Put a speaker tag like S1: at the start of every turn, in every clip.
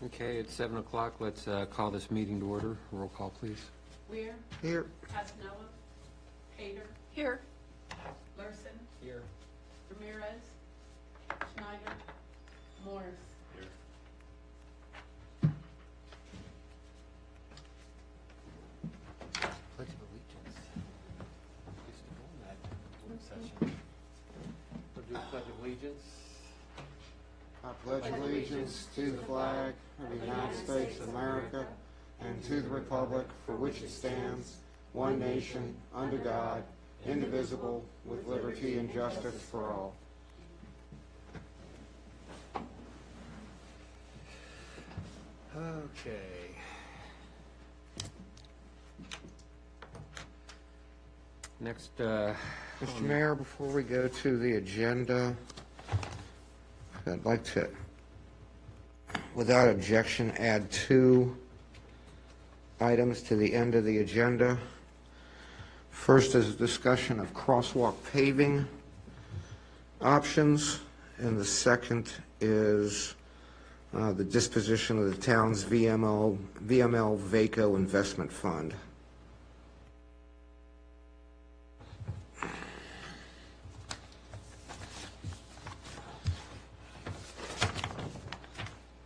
S1: Okay, it's 7 o'clock. Let's call this meeting to order. Roll call, please.
S2: Weir,
S3: Here.
S2: Casanova, Pater,
S4: Here.
S2: Larson,
S1: Here.
S2: Ramirez, Schneider, Morris.
S1: Pledge of Allegiance. Used to go in that work session. We'll do Pledge of Allegiance.
S3: I pledge allegiance to the flag of the United States of America and to the republic for which it stands, one nation, under God, indivisible, with liberty and justice for all.
S1: Okay. Next,
S3: Mr. Mayor, before we go to the agenda, I'd like to, without objection, add 2 items to the end of the agenda. First is a discussion of crosswalk paving options, and the second is the disposition of the town's VML VACO investment fund.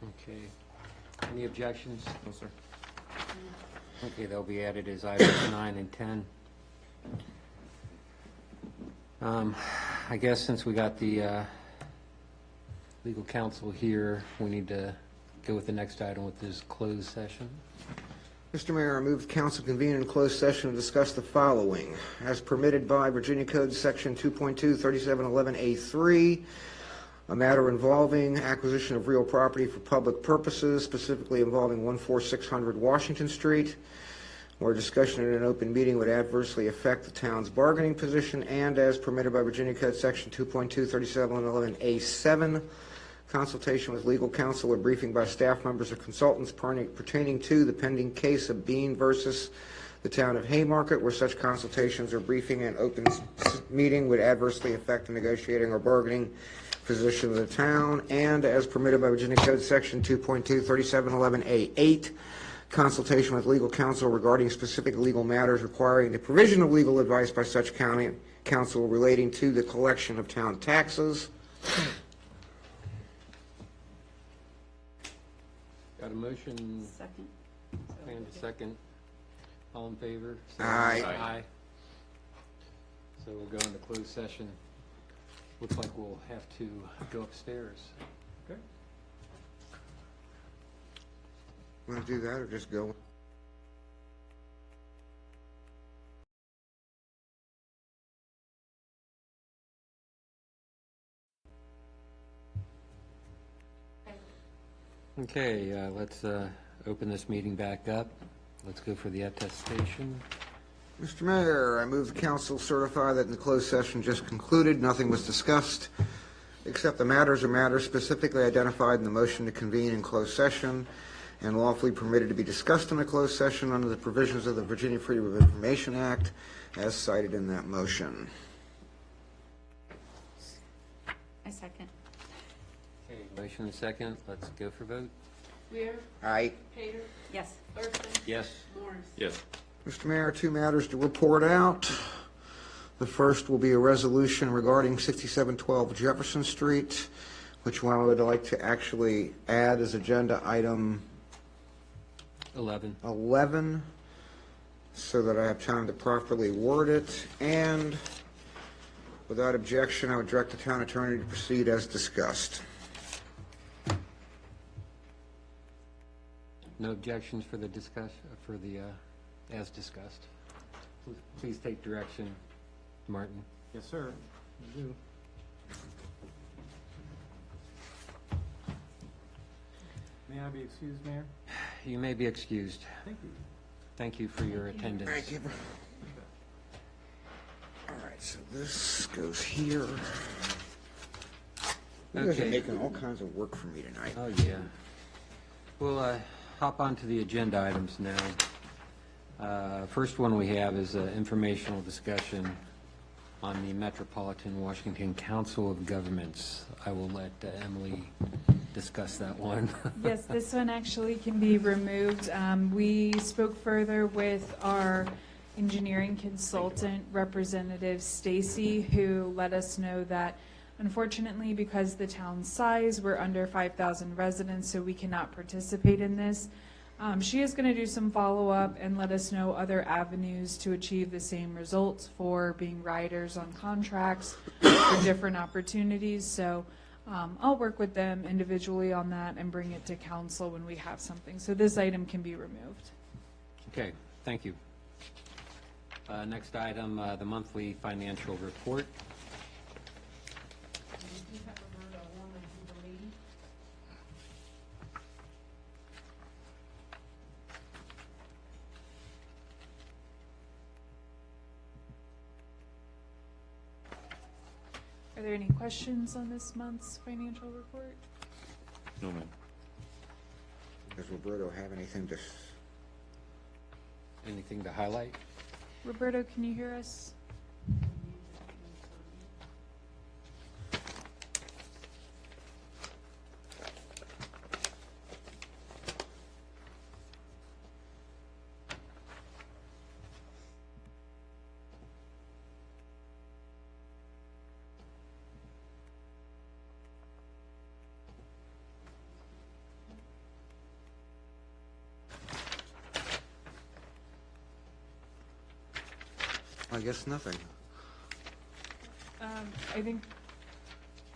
S1: okay. Any objections? No, sir. Okay, they'll be added as items 9 and 10. I guess since we got the legal counsel here, we need to go with the next item, with this closed session.
S3: Mr. Mayor, I move the council convene in closed session to discuss the following. As permitted by Virginia Code Section 2.2, 3711A3, a matter involving acquisition of real property for public purposes, specifically involving 14600 Washington Street, where discussion in an open meeting would adversely affect the town's bargaining position, and as permitted by Virginia Code Section 2.2, 3711A7, consultation with legal counsel or briefing by staff members or consultants pertaining to the pending case of Bean versus the town of Haymarket, where such consultations or briefing in open meeting would adversely affect the negotiating or bargaining position of the town, and as permitted by Virginia Code Section 2.2, 3711A8, consultation with legal counsel regarding specific legal matters requiring the provision of legal advice by such county counsel relating to the collection of town taxes.
S1: Got a motion
S4: Second.
S1: and a second. All in favor? Say
S3: Aye.
S1: Aye. So we'll go into closed session. Looks like we'll have to go upstairs. Okay.
S3: Want to do that or just go?
S1: Okay, let's open this meeting back up. Let's go for the attestation.
S3: Mr. Mayor, I move the council certify that in the closed session just concluded, nothing was discussed except the matters or matters specifically identified in the motion to convene in closed session and lawfully permitted to be discussed in a closed session under the provisions of the Virginia Freedom of Information Act as cited in that motion.
S4: I second.
S1: Okay, motion and second. Let's go for vote.
S2: Weir,
S3: Aye.
S2: Pater,
S4: Yes.
S2: Larson,
S1: Yes.
S2: Morris.
S5: Yes.
S3: Mr. Mayor, 2 matters to report out. The first will be a resolution regarding 6712 Jefferson Street, which one I would like to actually add as agenda item
S1: 11.
S3: 11, so that I have time to properly word it. And without objection, I would direct the town attorney to proceed as discussed.
S1: No objections for the discussion, for the, as discussed. Please take direction, Martin.
S5: Yes, sir. You do. May I be excused, Mayor?
S1: You may be excused.
S5: Thank you.
S1: Thank you for your attendance.
S3: Thank you. All right, so this goes here. You guys are
S1: Okay.
S3: making all kinds of work for me tonight.
S1: Oh, yeah. We'll hop on to the agenda items now. First one we have is an informational discussion on the Metropolitan Washington Council of Governments. I will let Emily discuss that one.
S4: Yes, this one actually can be removed. We spoke further with our engineering consultant representative, Stacy, who let us know that unfortunately, because the town's size, we're under 5,000 residents, so we cannot participate in this. She is going to do some follow-up and let us know other avenues to achieve the same results for being riders on contracts for different opportunities. So I'll work with them individually on that and bring it to council when we have something. So this item can be removed.
S1: Okay, thank you. Next item, the monthly financial report.
S2: We do have Roberta Warman Jubilee.
S4: Are there any questions on this month's financial report?
S6: No, ma'am.
S3: Does Roberto have anything to,
S1: Anything to highlight?
S4: Roberto, can you hear us?
S3: I guess nothing.
S4: I think,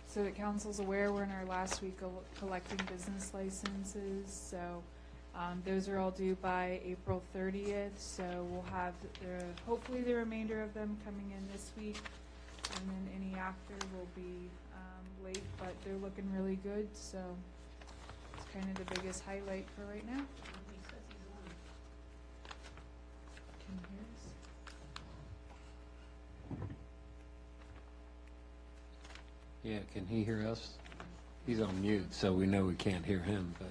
S4: so that council's aware, we're in our last week of collecting business licenses, so those are all due by April 30th, so we'll have, hopefully the remainder of them coming in this week, and then any after will be late, but they're looking really good, so it's kind of the biggest highlight for right now.
S2: He says he's on.
S4: Can you hear us?
S1: Yeah, can he hear us? He's on mute, so we know we can't hear him, but.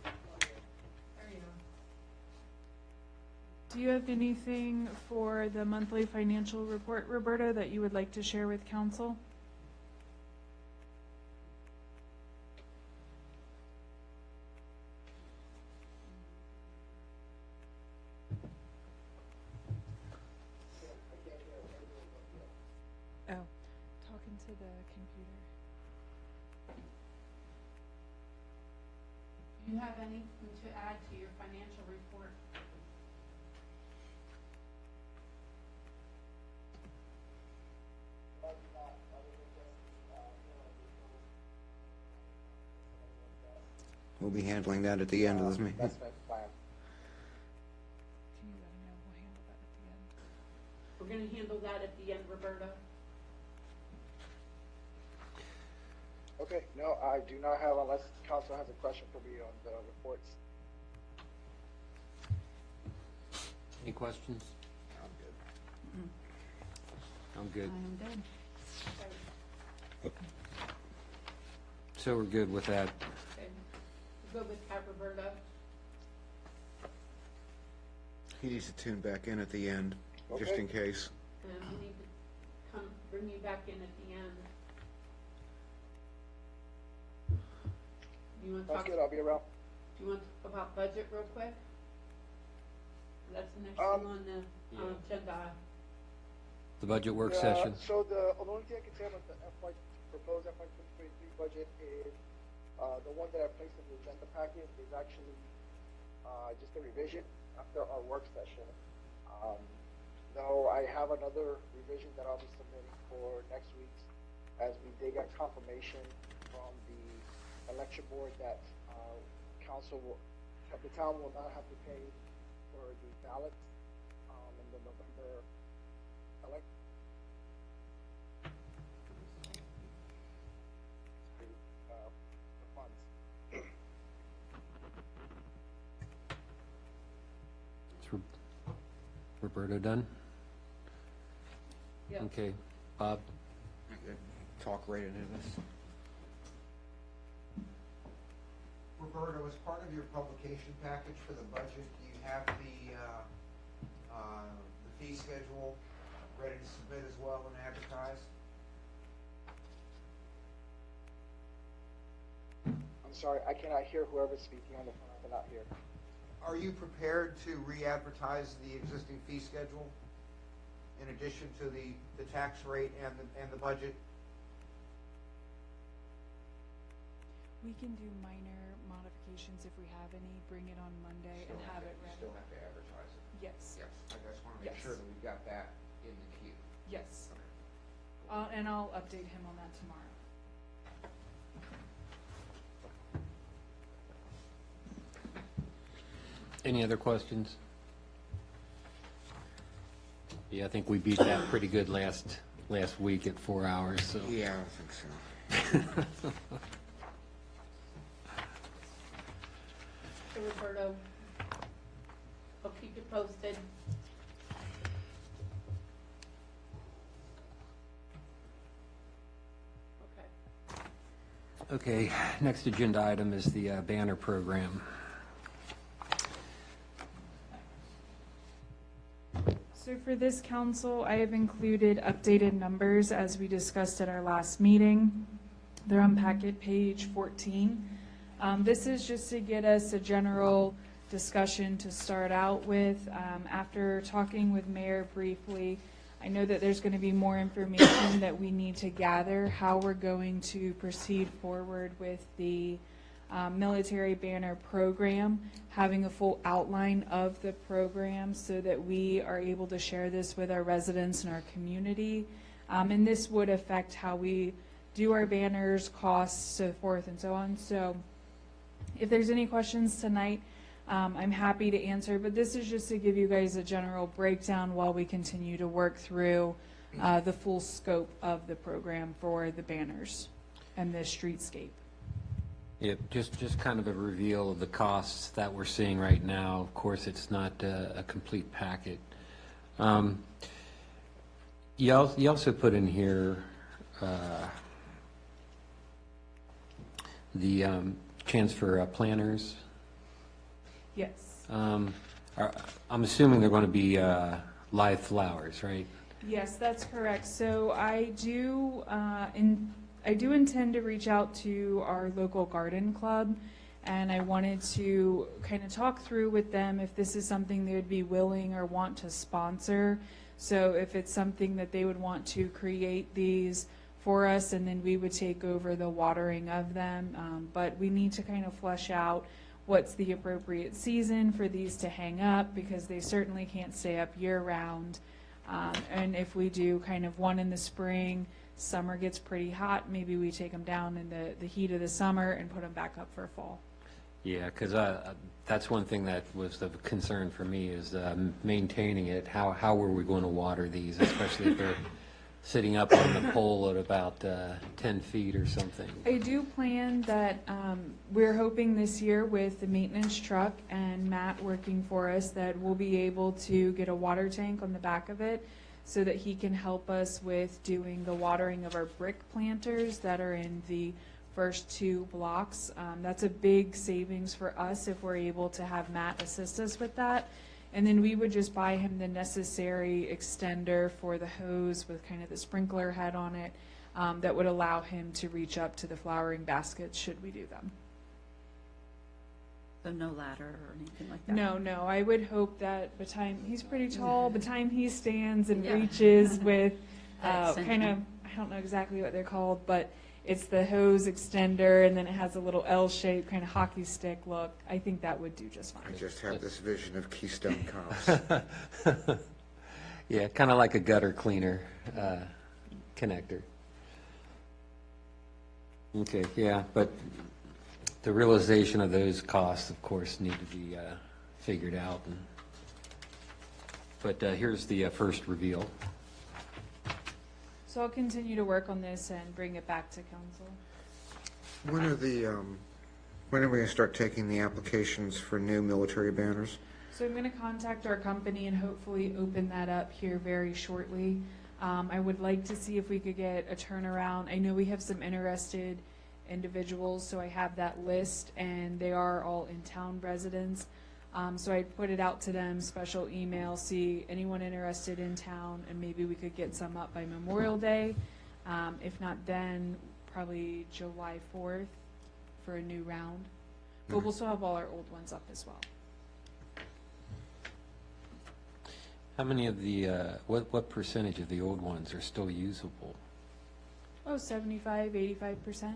S2: There you go.
S4: Do you have anything for the monthly financial report, Roberta, that you would like to share with council? Oh, talking to the computer.
S2: Do you have anything to add to your financial report?
S3: We'll be handling that at the end of this meeting.
S4: Can you let him know we'll handle that at the end?
S2: We're gonna handle that at the end, Roberta.
S7: Okay, no, I do not have, unless council has a question for me on the reports.
S1: Any questions? I'm good.
S4: I'm good.
S1: So we're good with that.
S2: Okay. We'll go with that, Roberta.
S3: He needs to tune back in at the end, just
S7: Okay.
S3: in case.
S2: And we need to bring you back in at the end. You want to
S7: That's
S2: talk,
S7: good, I'll be around.
S2: you want to talk about budget real quick? That's the next
S7: Um,
S2: thing on the agenda.
S1: The budget work
S7: Yeah,
S1: session.
S7: So the only thing I can say about the proposed FY 2023 budget is, the one that I placed in the agenda packet is actually, just a revision after our work session. Though I have another revision that I'll be submitting for next week's, as we did get confirmation from the election board that, the town will not have to pay for the ballots, in the November election. The funds.
S1: Is Roberto done?
S2: Yeah.
S1: Okay, Bob?
S3: Talk right into this.
S8: Roberto, as part of your publication package for the budget, you have the
S3: the fee schedule ready to submit as well and advertise?
S7: I'm sorry, I cannot hear whoever's speaking on the phone. I cannot hear.
S3: Are you prepared to re-advertise the existing fee schedule in addition to the tax rate and the budget?
S4: We can do minor modifications if we have any, bring it on Monday and have it ready.
S3: Still have to advertise it.
S4: Yes,
S3: Yes, I just want to make
S4: Yes.
S3: sure that we've got that in the queue.
S4: yes. And I'll update him on that tomorrow.
S1: Any other questions? Yeah, I think we beat that pretty good last week at 4 hours, so.
S3: Yeah, I think so.
S2: So Roberto, I'll keep you posted. Okay.
S1: Okay, next agenda item is the banner program.
S4: So for this council, I have included updated numbers as we discussed at our last meeting. They're on packet page 14. This is just to get us a general discussion to start out with. After talking with Mayor briefly, I know that there's going to be more information that we need to gather, how we're going to proceed forward with the military banner program, having a full outline of the program so that we are able to share this with our residents and our community. And this would affect how we do our banners, costs, so forth and so on. So if there's any questions tonight, I'm happy to answer, but this is just to give you guys a general breakdown while we continue to work through the full scope of the program for the banners and the streetscape.
S1: Yep, just kind of a reveal of the costs that we're seeing right now. Of course, it's not a complete packet. You also put in here the chance for planners.
S4: Yes.
S1: I'm assuming they're going to be live flowers, right?
S4: Yes, that's correct. So I do intend to reach out to our local garden club, and I wanted to kind of talk through with them if this is something they would be willing or want to sponsor. So if it's something that they would want to create these for us, and then we would take over the watering of them. But we need to kind of flesh out what's the appropriate season for these to hang up, because they certainly can't stay up year-round. And if we do kind of one in the spring, summer gets pretty hot, maybe we take them down in the heat of the summer and put them back up for fall.
S1: Yeah, because that's one thing that was of concern for me is maintaining it. How were we going to water these, especially if they're sitting up on the pole at about 10 feet or something?
S4: I do plan that we're hoping this year with the maintenance truck and Matt working for us that we'll be able to get a water tank on the back of it so that he can help us with doing the watering of our brick planters that are in the first 2 blocks. That's a big savings for us if we're able to have Matt assist us with that. And then we would just buy him the necessary extender for the hose with kind of the sprinkler head on it that would allow him to reach up to the flowering baskets should we do them.
S6: So no ladder or anything like that?
S4: No, I would hope that by the time, he's pretty tall, by the time he stands and
S6: Yeah.
S4: reaches with
S6: That
S4: kind of,
S6: extension.
S4: I don't know exactly what they're called, but it's the hose extender and then it has a little L-shaped kind of hockey stick look. I think that would do just
S3: I
S4: fine.
S3: just have this vision of Keystone Cops.
S1: Yeah, kind of like a gutter cleaner connector. Okay, yeah, but the realization of those costs, of course, need to be figured out. But here's the first reveal.
S4: So I'll continue to work on this and bring it back to council.
S3: When are we going to start taking the applications for new military banners?
S4: So I'm going to contact our company and hopefully open that up here very shortly. I would like to see if we could get a turnaround. I know we have some interested individuals, so I have that list, and they are all in-town residents. So I put it out to them, special email, see anyone interested in town, and maybe we could get some up by Memorial Day. If not then, probably July 4th for a new round. But we'll still have all our old ones up as well.
S1: How many of the, what percentage of the old ones are still usable?
S4: Oh, 75, 85%.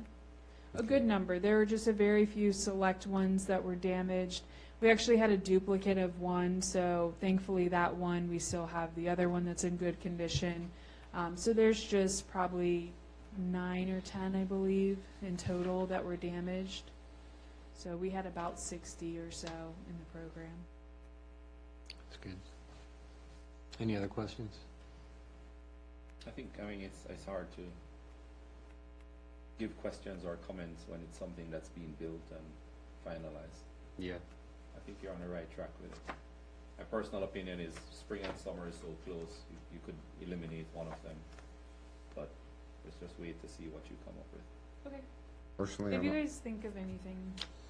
S4: A good number. There were just a very few select ones that were damaged. We actually had a duplicate of one, so thankfully that one, we still have the other one that's in good condition. So there's just probably 9 or 10, I believe, in total that were damaged. So we had about 60 or so in the program.
S1: That's good. Any other questions?
S8: I think, it's hard to give questions or comments when it's something that's being built and finalized.
S1: Yeah.
S8: I think you're on the right track with it. My personal opinion is spring and summer is so close, you could eliminate one of them. But let's just wait to see what you come up with.
S4: Okay.
S3: Personally,
S4: If you
S3: I'm,
S4: guys think of anything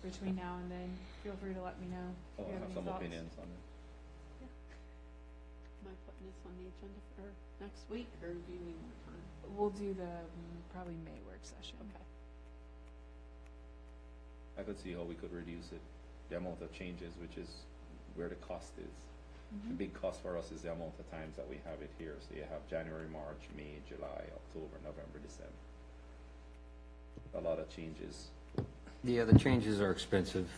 S4: between now and then, feel free to let me know.
S8: Oh,
S4: if you
S8: I have
S4: any
S8: some
S4: thoughts.
S8: opinions on it.
S6: Am I putting this on the agenda for next week, or do you need more time?
S4: We'll do the probably May work session.
S6: Okay.
S8: I could see how we could reduce it, the amount of changes, which is where the cost is. The big cost for us is the amount of times that we have it here. So you have January, March, May, July, October, November, December. A lot of changes.
S1: Yeah, the changes are expensive.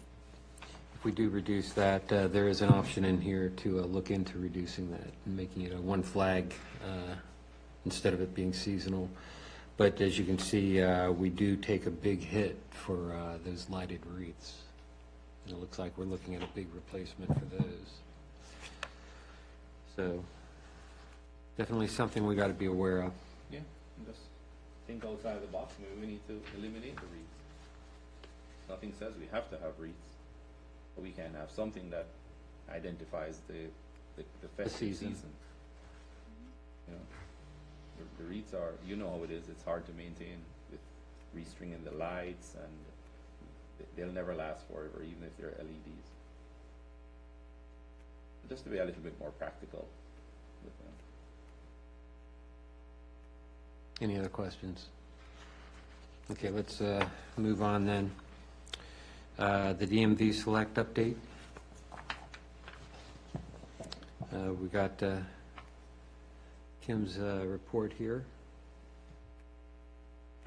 S1: If we do reduce that, there is an option in here to look into reducing that and making it a one flag instead of it being seasonal. But as you can see, we do take a big hit for those lighted wreaths. And it looks like we're looking at a big replacement for those. So definitely something we got to be aware of.
S8: Yeah, and just think outside of the box. Maybe we need to eliminate the wreaths. Nothing says we have to have wreaths, but we can have something that identifies the festive
S1: season.
S8: season. You know, the wreaths are, you know how it is. It's hard to maintain with restringing the lights, and they'll never last forever, even if they're LEDs. Just to be a little bit more practical with them.
S1: Any other questions? Okay, let's move on then. The DMV Select update. We got Kim's report here.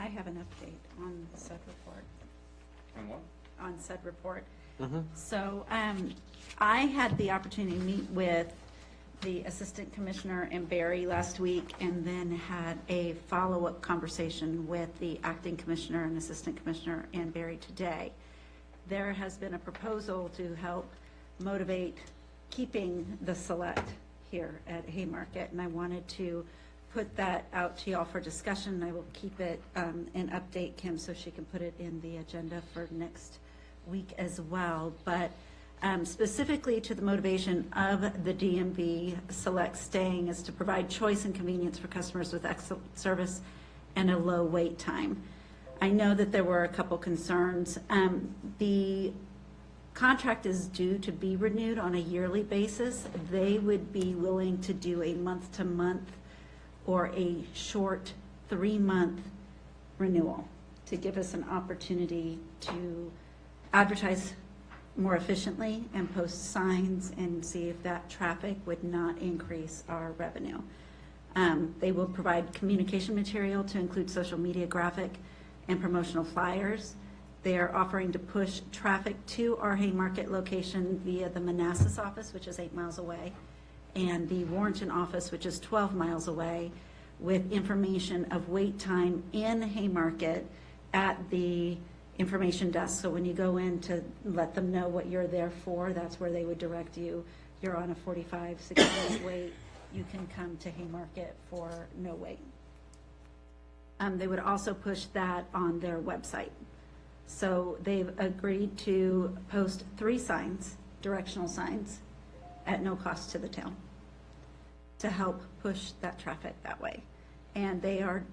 S6: I have an update on said report.
S8: And what?
S6: On said report.
S1: Mm-hmm.
S6: So I had the opportunity to meet with the Assistant Commissioner and Barry last week, and then had a follow-up conversation with the Acting Commissioner and Assistant Commissioner and Barry today. There has been a proposal to help motivate keeping the Select here at Haymarket, and I wanted to put that out to y'all for discussion. I will keep it and update Kim so she can put it in the agenda for next week as well. But specifically to the motivation of the DMV Select staying is to provide choice and convenience for customers with excellent service and a low wait time. I know that there were a couple concerns. The contract is due to be renewed on a yearly basis. They would be willing to do a month-to-month or a short 3-month renewal to give us an opportunity to advertise more efficiently and post signs and see if that traffic would not increase our revenue. They will provide communication material to include social media, graphic, and promotional flyers. They are offering to push traffic to our Haymarket location via the Manassas office, which is 8 miles away, and the Warrenton office, which is 12 miles away, with information of wait time in Haymarket at the information desk. So when you go in to let them know what you're there for, that's where they would direct you. You're on a 45, 60 minute wait. You can come to Haymarket for no wait. They would also push that on their website. So they've agreed to post 3 signs, directional signs, at no cost to the town to help push that traffic that way. And they are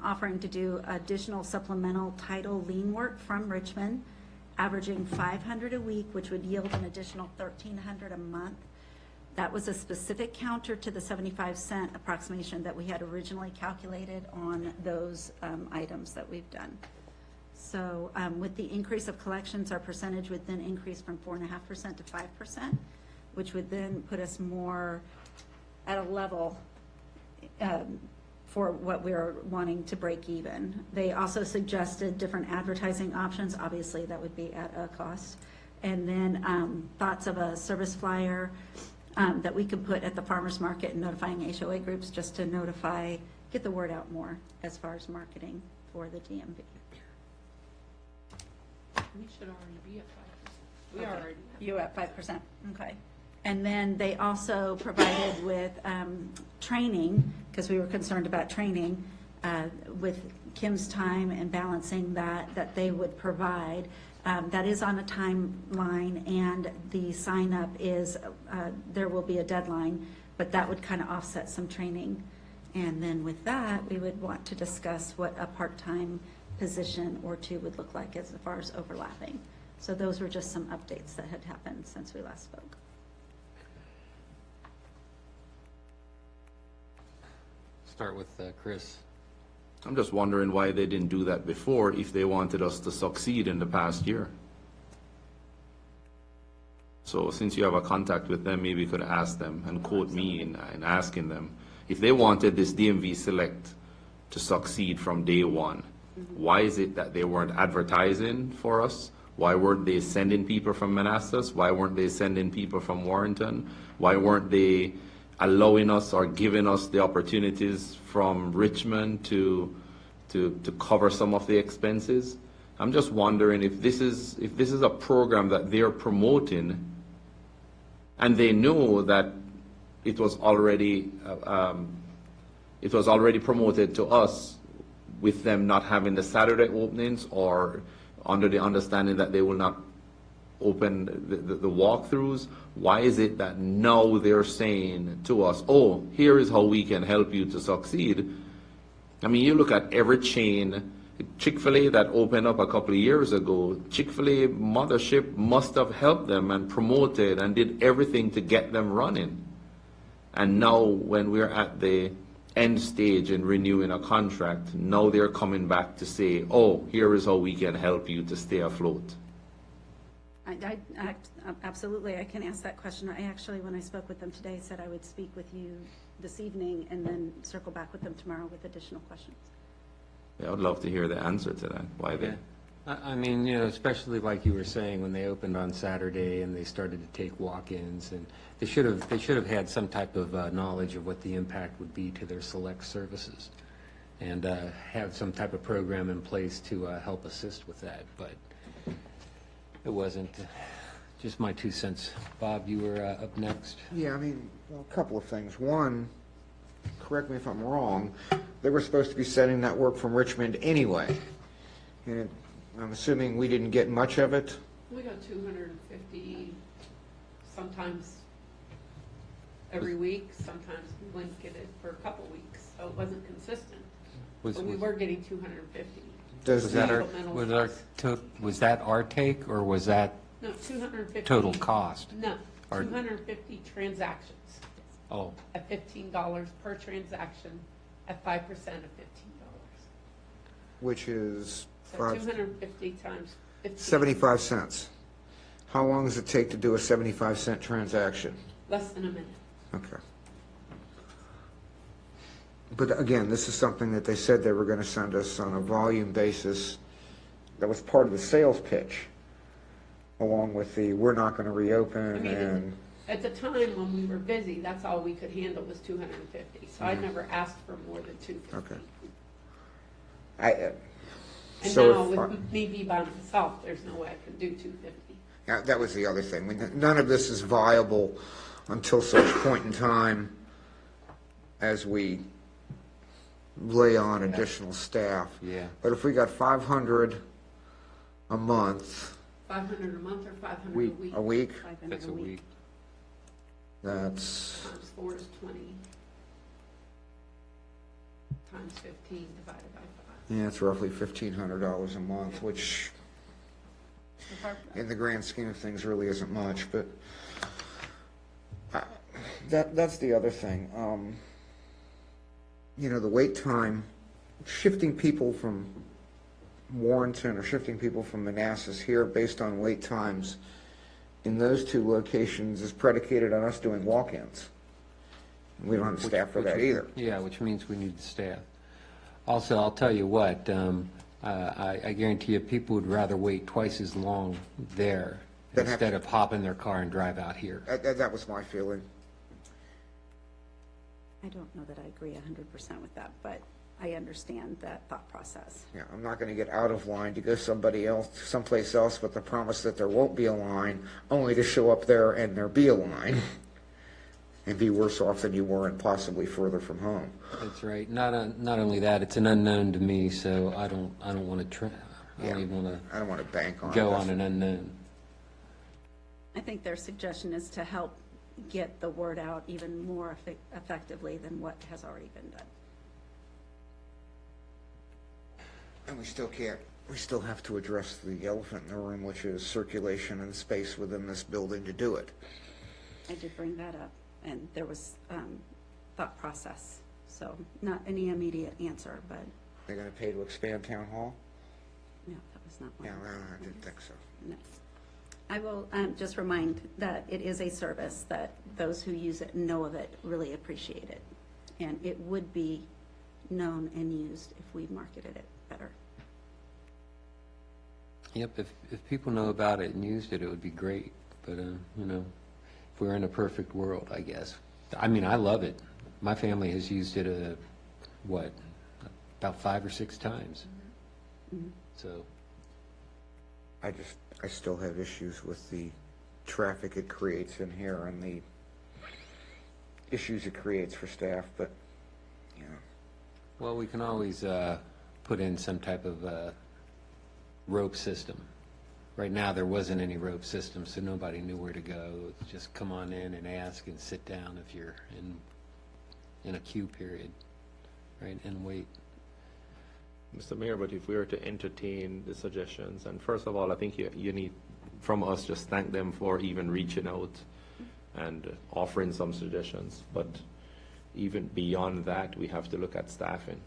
S6: offering to do additional supplemental title lien work from Richmond averaging 500 a week, which would yield an additional 1,300 a month. That was a specific counter to the 75-cent approximation that we had originally calculated on those items that we've done. So with the increase of collections, our percentage would then increase from 4.5% to 5%, which would then put us more at a level for what we're wanting to break even. They also suggested different advertising options. Obviously, that would be at a cost. And then thoughts of a service flyer that we could put at the farmer's market and notifying HOA groups just to get the word out more as far as marketing for the DMV.
S2: We should already be at 5%. We
S6: Okay.
S2: already.
S6: You at 5%, okay. And then they also provided with training, because we were concerned about training, with Kim's time and balancing that they would provide. That is on a timeline, and the sign-up is, there will be a deadline, but that would kind of offset some training. And then with that, we would want to discuss what a part-time position or two would look like as far as overlapping. So those were just some updates that had happened since we last spoke.
S1: Start with Chris.
S9: I'm just wondering why they didn't do that before if they wanted us to succeed in the past year. So since you have a contact with them, maybe you could ask them and quote me in asking them. If they wanted this DMV Select to succeed from day one, why is it that they weren't advertising for us? Why weren't they sending people from Manassas? Why weren't they sending people from Warrenton? Why weren't they allowing us or giving us the opportunities from Richmond to cover some of the expenses? I'm just wondering if this is a program that they're promoting, and they know that it was already promoted to us with them not having the Saturday openings, or under the understanding that they will not open the walkthroughs. Why is it that now they're saying to us, oh, here is how we can help you to succeed? I mean, you look at every chain, Chick-fil-A that opened up a couple of years ago, Chick-fil-A mothership must have helped them and promoted and did everything to get them running. And now when we're at the end stage in renewing a contract, now they're coming back to say, oh, here is how we can help you to stay afloat.
S6: Absolutely, I can ask that question. I actually, when I spoke with them today, said I would speak with you this evening and then circle back with them tomorrow with additional questions.
S9: Yeah, I'd love to hear the answer to that. Why they?
S1: I mean, you know, especially like you were saying, when they opened on Saturday and they started to take walk-ins, and they should have had some type of knowledge of what the impact would be to their select services, and have some type of program in place to help assist with that. But it wasn't. Just my 2 cents. Bob, you were up next.
S3: Yeah, I mean, well, a couple of things. One, correct me if I'm wrong, they were supposed to be sending that work from Richmond anyway. And I'm assuming we didn't get much of it.
S2: We got 250, sometimes every week, sometimes we wouldn't get it for a couple weeks, so it wasn't consistent. But we were getting 250.
S3: Does
S1: Was that our take, or was that
S2: No, 250.
S1: total cost?
S2: No,
S1: Or-
S2: 250 transactions
S1: Oh,
S2: at $15 per transaction at 5% of $15.
S3: which is
S2: So 250 times 15.
S3: 75 cents. How long does it take to do a 75-cent transaction?
S2: Less than a minute.
S3: Okay. But again, this is something that they said they were going to send us on a volume basis. That was part of the sales pitch, along with the, we're not going to reopen,
S2: I mean,
S3: and,
S2: At the time when we were busy, that's all we could handle was 250. So I never asked for more than 250.
S3: okay. I,
S2: And
S3: so
S2: now
S3: if,
S2: with me be by myself, there's no way I can do 250.
S3: yeah, that was the other thing. None of this is viable until such point in time as we lay on additional staff.
S1: yeah.
S3: But if we got 500 a month,
S2: 500 a month or 500 a week?
S3: a week,
S6: 500
S1: That's a week.
S3: that's,
S2: Times 4 is 20. Times 15 divided by 5.
S3: yeah, it's roughly $1,500 a month, which in the grand scheme of things, really isn't much, but that's the other thing. You know, the wait time, shifting people from Warrenton or shifting people from Manassas here based on wait times in those two locations is predicated on us doing walk-ins. We don't have the staff for that either.
S1: Yeah, which means we need the staff. Also, I'll tell you what, I guarantee you, people would rather wait twice as long there
S3: Than have
S1: instead
S3: to-
S1: of hop in their car and drive out here.
S3: That was my feeling.
S6: I don't know that I agree 100% with that, but I understand that thought process.
S3: Yeah, I'm not going to get out of line to go someplace else with the promise that there won't be a line, only to show up there and there be a line, and be worse off than you were and possibly further from home.
S1: That's right. Not only that, it's an unknown to me, so I don't want to I don't even want
S3: I don't want to bank on
S1: to go
S3: it.
S1: on an unknown.
S6: I think their suggestion is to help get the word out even more effectively than what has already been done.
S3: And we still have to address the elephant in the room, which is circulation and space within this building to do it.
S6: I did bring that up, and there was thought process, so not any immediate answer, but
S3: They're going to pay to expand town hall?
S6: no, that was not one.
S3: Yeah,
S6: of
S3: well,
S6: the
S3: I didn't think so.
S6: No. I will just remind that it is a service that those who use it and know of it really appreciate it. And it would be known and used if we marketed it better.
S1: Yep, if people know about it and used it, it would be great. But, you know, if we're in a perfect world, I guess. I mean, I love it. My family has used it, about 5 or 6 times. So,
S3: I still have issues with the traffic it creates in here and the issues it creates for staff, but, you know.
S1: well, we can always put in some type of rope system. Right now, there wasn't any rope system, so nobody knew where to go. Just come on in and ask and sit down if you're in a queue period, right, and wait.
S9: Mr. Mayor, but if we were to entertain the suggestions, and first of all, I think you need, from us, just thank them for even reaching out and offering some suggestions. But even beyond that, we have to look at staffing,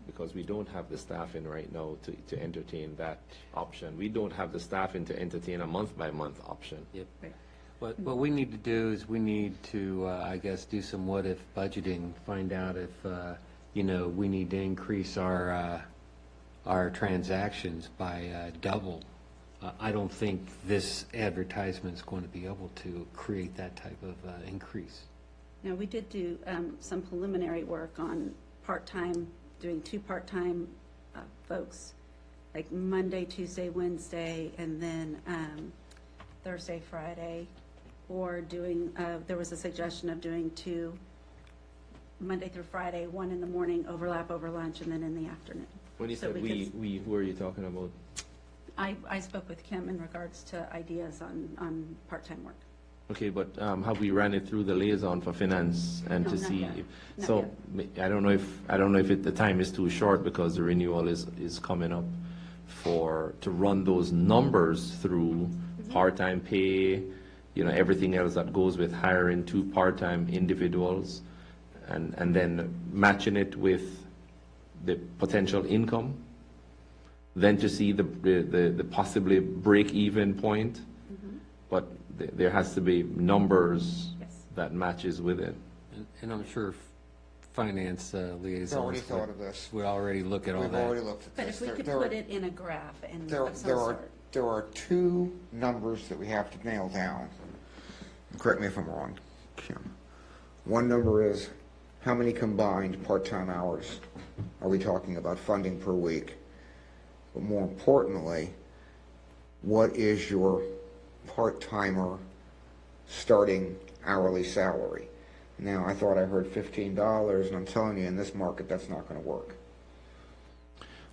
S9: because we don't have the staffing right now to entertain that option. We don't have the staffing to entertain a month-by-month option.
S1: Yep.
S6: Right.
S1: What we need to do is we need to, I guess, do some what-if budgeting, find out if, you know, we need to increase our transactions by double. I don't think this advertisement's going to be able to create that type of increase.
S6: Now, we did do some preliminary work on part-time, doing 2 part-time folks, like Monday, Tuesday, Wednesday, and then Thursday, Friday, or doing, there was a suggestion of doing 2 Monday through Friday, 1 in the morning, overlap over lunch, and then in the afternoon.
S9: When you
S6: So
S9: said
S6: we could-
S9: we, who are you talking about?
S6: I spoke with Kim in regards to ideas on part-time work.
S9: Okay, but have we ran it through the liaison for finance and
S6: No,
S9: to
S6: not
S9: see?
S6: yet.
S9: If- So I don't know if the time is too short because the renewal is coming up to run those numbers through part-time pay, you know, everything else that goes with hiring 2 part-time individuals, and then matching it with the potential income, then to see the possibly break-even point. But there has to be numbers
S6: Yes.
S9: that matches with it.
S1: And I'm sure finance liaisons
S3: already thought of this.
S1: would already look at all
S3: We've
S1: that.
S3: already looked at
S6: But
S3: this.
S6: if we could
S3: There are-
S6: put it in a graph and
S3: There,
S6: of some
S3: there are,
S6: sort.
S3: there are 2 numbers that we have to nail down. Correct me if I'm wrong, Kim. One number is how many combined part-time hours are we talking about funding per week? But more importantly, what is your part-timer starting hourly salary? Now, I thought I heard $15, and I'm telling you, in this market, that's not going to work.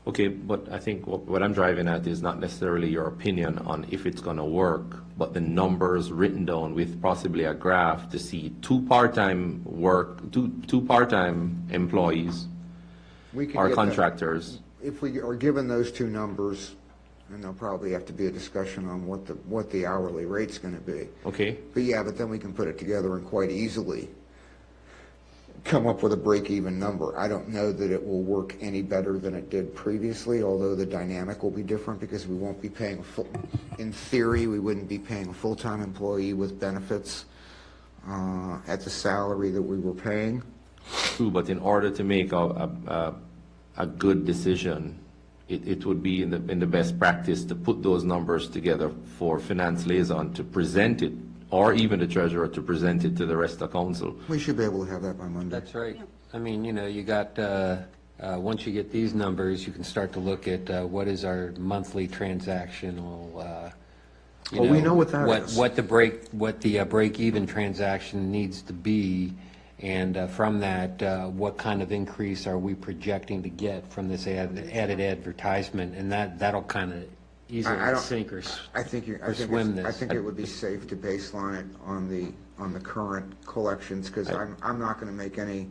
S9: Okay, but I think what I'm driving at is not necessarily your opinion on if it's going to work, but the numbers written down with possibly a graph to see 2 part-time two part-time employees
S3: We could
S9: or
S3: get that.
S9: contractors.
S3: If we are given those 2 numbers, and there'll probably have to be a discussion on what the hourly rate's gonna be.
S9: Okay,
S3: But then we can put it together and quite easily come up with a break-even number. I don't know that it will work any better than it did previously, although the dynamic will be different because we won't be paying in theory, we wouldn't be paying a full-time employee with benefits at the salary that we were paying.
S9: true, but in order to make a good decision, it would be in the best practice to put those numbers together for finance liaison to present it, or even the treasurer to present it to the rest of council.
S3: We should be able to have that by Monday.
S1: That's right. I mean, you got, once you get these numbers, you can start to look at what is our monthly transactional,
S3: Well, we know what that is.
S1: What the break-even transaction needs to be, and from that, what kind of increase are we projecting to get from this added advertisement? And that'll kind of
S3: I
S1: easily
S3: don't-
S1: sink or
S3: I think
S1: swim this.
S3: I think it would be safe to baseline it on the current collections, because I'm not gonna make any,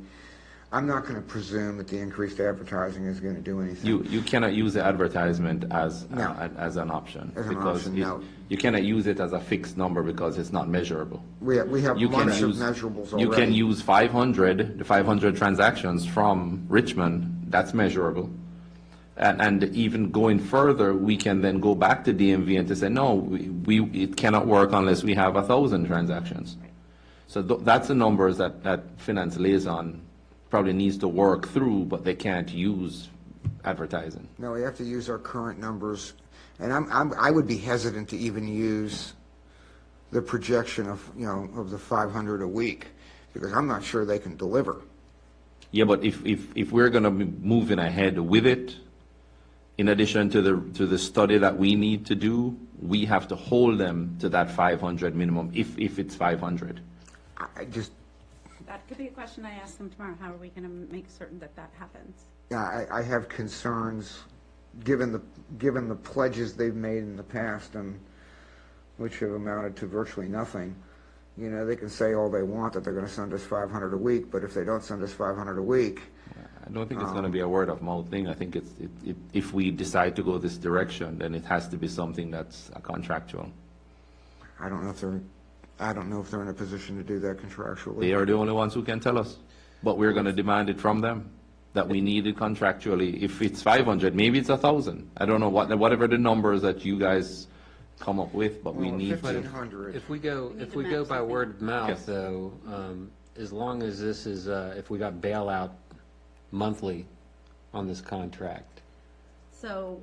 S3: I'm not gonna presume that the increased advertising is gonna do anything.
S9: You cannot use the advertisement as
S3: No.
S9: as an option.
S3: As an
S9: because
S3: option, no.
S9: You cannot use it as a fixed number because it's not measurable.
S3: We have
S9: You can
S3: months of
S9: use,
S3: measurables already.
S9: you can use 500, the 500 transactions from Richmond, that's measurable. And even going further, we can then go back to DMV and to say, no, it cannot work unless we have 1,000 transactions. So that's the numbers that finance liaison probably needs to work through, but they can't use advertising.
S3: No, we have to use our current numbers, and I would be hesitant to even use the projection of the 500 a week, because I'm not sure they can deliver.
S9: Yeah, but if we're gonna be moving ahead with it, in addition to the study that we need to do, we have to hold them to that 500 minimum, if it's 500.
S3: I just,
S6: That could be a question I ask them tomorrow. How are we going to make certain that that happens?
S3: yeah, I have concerns, given the pledges they've made in the past, and which have amounted to virtually nothing. They can say all they want that they're gonna send us 500 a week, but if they don't send us 500 a week,
S9: I don't think it's gonna be a word of mouth thing. I think if we decide to go this direction, then it has to be something that's contractual.
S3: I don't know if they're in a position to do that contractually.
S9: They are the only ones who can tell us, but we're gonna demand it from them, that we need it contractually. If it's 500, maybe it's 1,000. I don't know, whatever the numbers that you guys come up with, but we
S3: Well,
S9: need to.
S3: 1,500.
S1: If we go
S6: need to match
S1: by
S6: something.
S1: word of mouth,
S9: Yes.
S1: though, as long as this is, if we got bailout monthly on this contract,
S6: So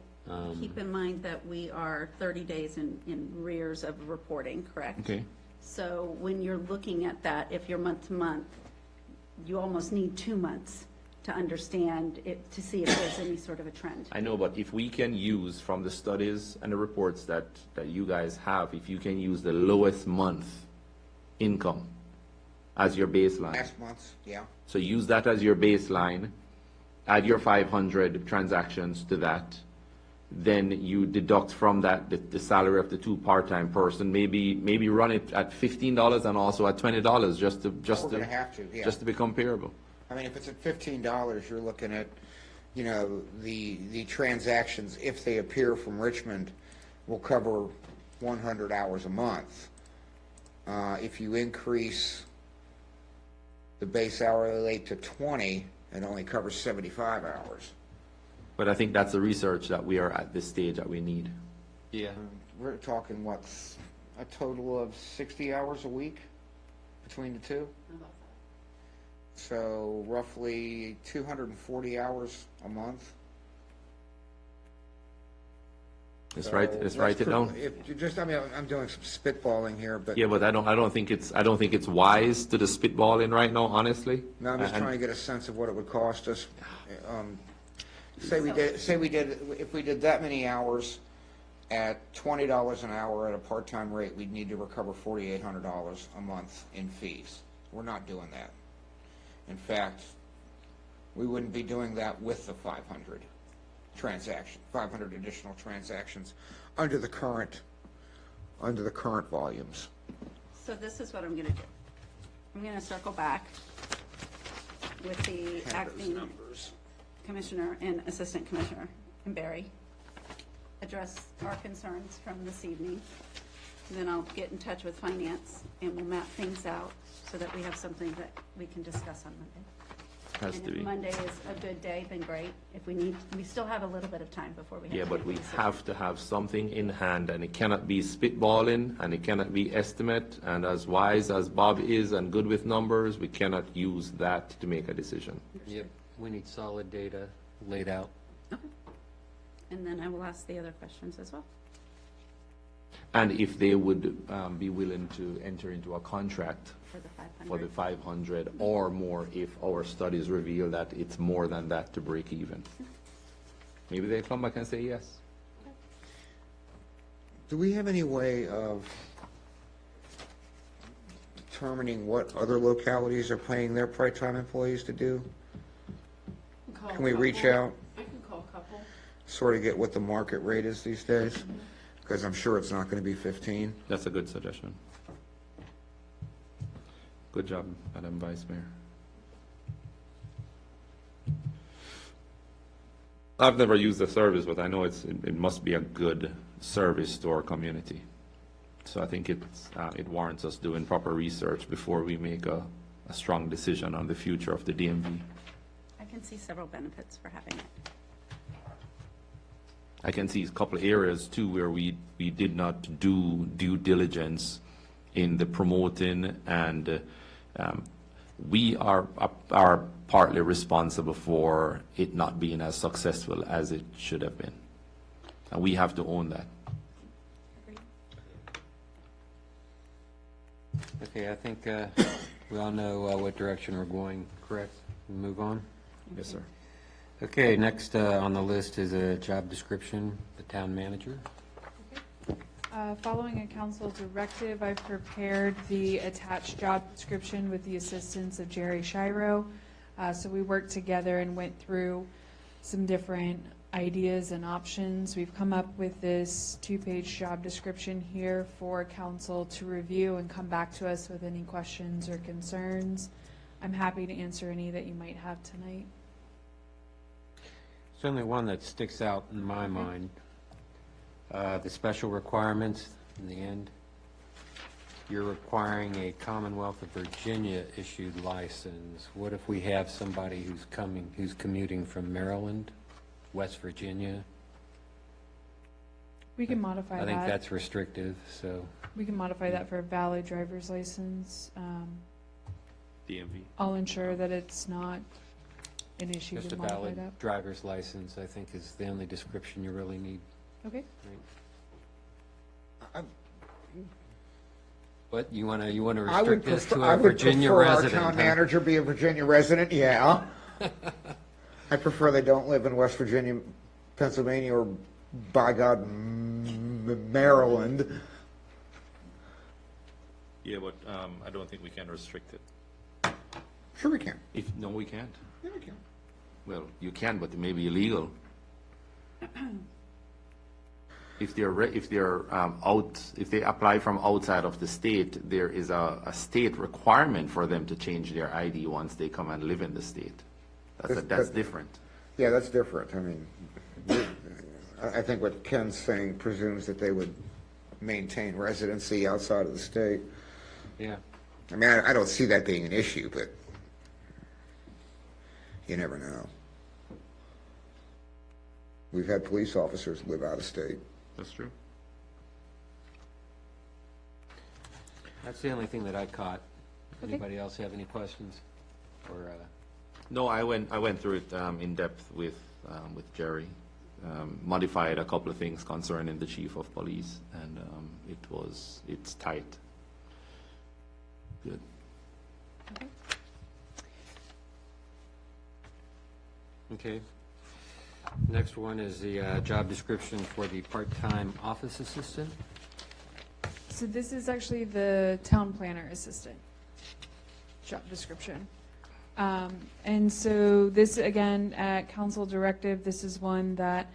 S6: keep in mind that we are 30 days in rears of reporting, correct?
S9: Okay.
S6: So when you're looking at that, if you're month to month, you almost need 2 months to understand it, to see if there's any sort of a trend.
S9: I know, but if we can use from the studies and the reports that you guys have, if you can use the lowest month income as your baseline.
S3: Last month's, yeah.
S9: So use that as your baseline, add your 500 transactions to that, then you deduct from that the salary of the two part-time person, maybe run it at $15 and also at $20, just
S3: We're gonna have to, yeah.
S9: just to be comparable.
S3: I mean, if it's at $15, you're looking at, the transactions, if they appear from Richmond, will cover 100 hours a month. If you increase the base hourly rate to 20, it only covers 75 hours.
S9: But I think that's the research that we are at this stage that we need.
S1: yeah,
S3: We're talking, what, a total of 60 hours a week between the two? So roughly 240 hours a month.
S9: Let's write it down.
S3: If you just, I'm doing some spitballing here, but
S9: Yeah, but I don't think it's wise to the spitballing right now, honestly.
S3: no, I'm just
S9: And-
S3: trying to get a sense of what it would cost us. Say we did, if we did that many hours at $20 an hour at a part-time rate, we'd need to recover $4,800 a month in fees. We're not doing that. In fact, we wouldn't be doing that with the 500 additional transactions under the current volumes.
S6: So this is what I'm going to do. I'm going to circle back with the
S3: Have those
S6: acting
S3: numbers.
S6: commissioner and assistant commissioner and Barry. address our concerns from this evening. And then I'll get in touch with finance and we'll map things out so that we have something that we can discuss on Monday.
S9: Has
S6: And
S9: to
S6: if
S9: be.
S6: Monday is a good day, then great. If we need, we still have a little bit of time before we have
S9: Yeah,
S6: to
S9: but
S6: make a
S9: we
S6: decision.
S9: have to have something in hand, and it cannot be spitballing, and it cannot be estimate, and as wise as Bob is and good with numbers, we cannot use that to make a decision.
S1: Yep, we need solid data laid out.
S6: And then I will ask the other questions as well.
S9: And if they would be willing to enter into a contract
S6: For the 500.
S9: for the 500 or more if our studies reveal that it's more than that to break even. Maybe they come back and say yes.
S3: Do we have any way of determining what other localities are paying their part-time employees to do?
S2: Call
S3: Can we
S2: a
S3: reach
S2: couple.
S3: out,
S2: I can call a couple.
S3: sort of get what the market rate is these days? Because I'm sure it's not going to be 15.
S9: That's a good suggestion. Good job, Madam Vice Mayor. I've never used the service, but I know it must be a good service to our community. So I think it warrants us doing proper research before we make a strong decision on the future of the DMV.
S6: I can see several benefits for having it.
S9: I can see a couple of areas too where we did not do due diligence in the promoting, and we are partly responsible for it not being as successful as it should have been. And we have to own that.
S1: Okay, I think we all know what direction we're going, correct? Move on?
S9: Yes, sir.
S1: Okay, next on the list is a job description, the town manager.
S4: Following a council directive, I've prepared the attached job description with the assistance of Jerry Shiro. So we worked together and went through some different ideas and options. We've come up with this 2-page job description here for council to review and come back to us with any questions or concerns. I'm happy to answer any that you might have tonight.
S1: Certainly one that sticks out in my mind, the special requirements in the end. You're requiring a Commonwealth of Virginia issued license. What if we have somebody who's commuting from Maryland, West Virginia?
S4: We can modify
S1: I think
S4: that.
S1: that's restrictive, so.
S4: We can modify that for a valid driver's license.
S9: DMV.
S4: I'll ensure that it's not an issue
S1: Just
S4: to
S1: a
S4: modify
S1: valid
S4: that.
S1: driver's license, I think, is the only description you really need.
S4: Okay.
S1: But you want to
S3: I would
S1: restrict this
S3: prefer,
S1: to
S3: I
S1: a
S3: would
S1: Virginia
S3: prefer our
S1: resident?
S3: town
S1: huh?
S3: manager be a Virginia resident, yeah. I prefer they don't live in West Virginia, Pennsylvania, or by God, Maryland.
S8: Yeah, but I don't think we can restrict it.
S3: Sure we can.
S9: No, we can't.
S3: Yeah, we can.
S9: Well, you can, but it may be illegal. If they apply from outside of the state, there is a state requirement for them to change their ID once they come and live in the state. That's different.
S3: Yeah, that's different. I mean, I think what Ken's saying presumes that they would maintain residency outside of the state.
S1: Yeah.
S3: I mean, I don't see that being an issue, but you never know. We've had police officers live out of state.
S9: That's true.
S1: That's the only thing that I caught.
S4: Okay.
S1: Anybody else have any questions? Or,
S9: No, I went through it in depth with Jerry. Modified a couple of things concerning the chief of police, and it's tight. Good.
S1: okay. Next one is the job description for the part-time office assistant.
S4: So this is actually the town planner assistant job description. And so this, again, at council directive, this is one that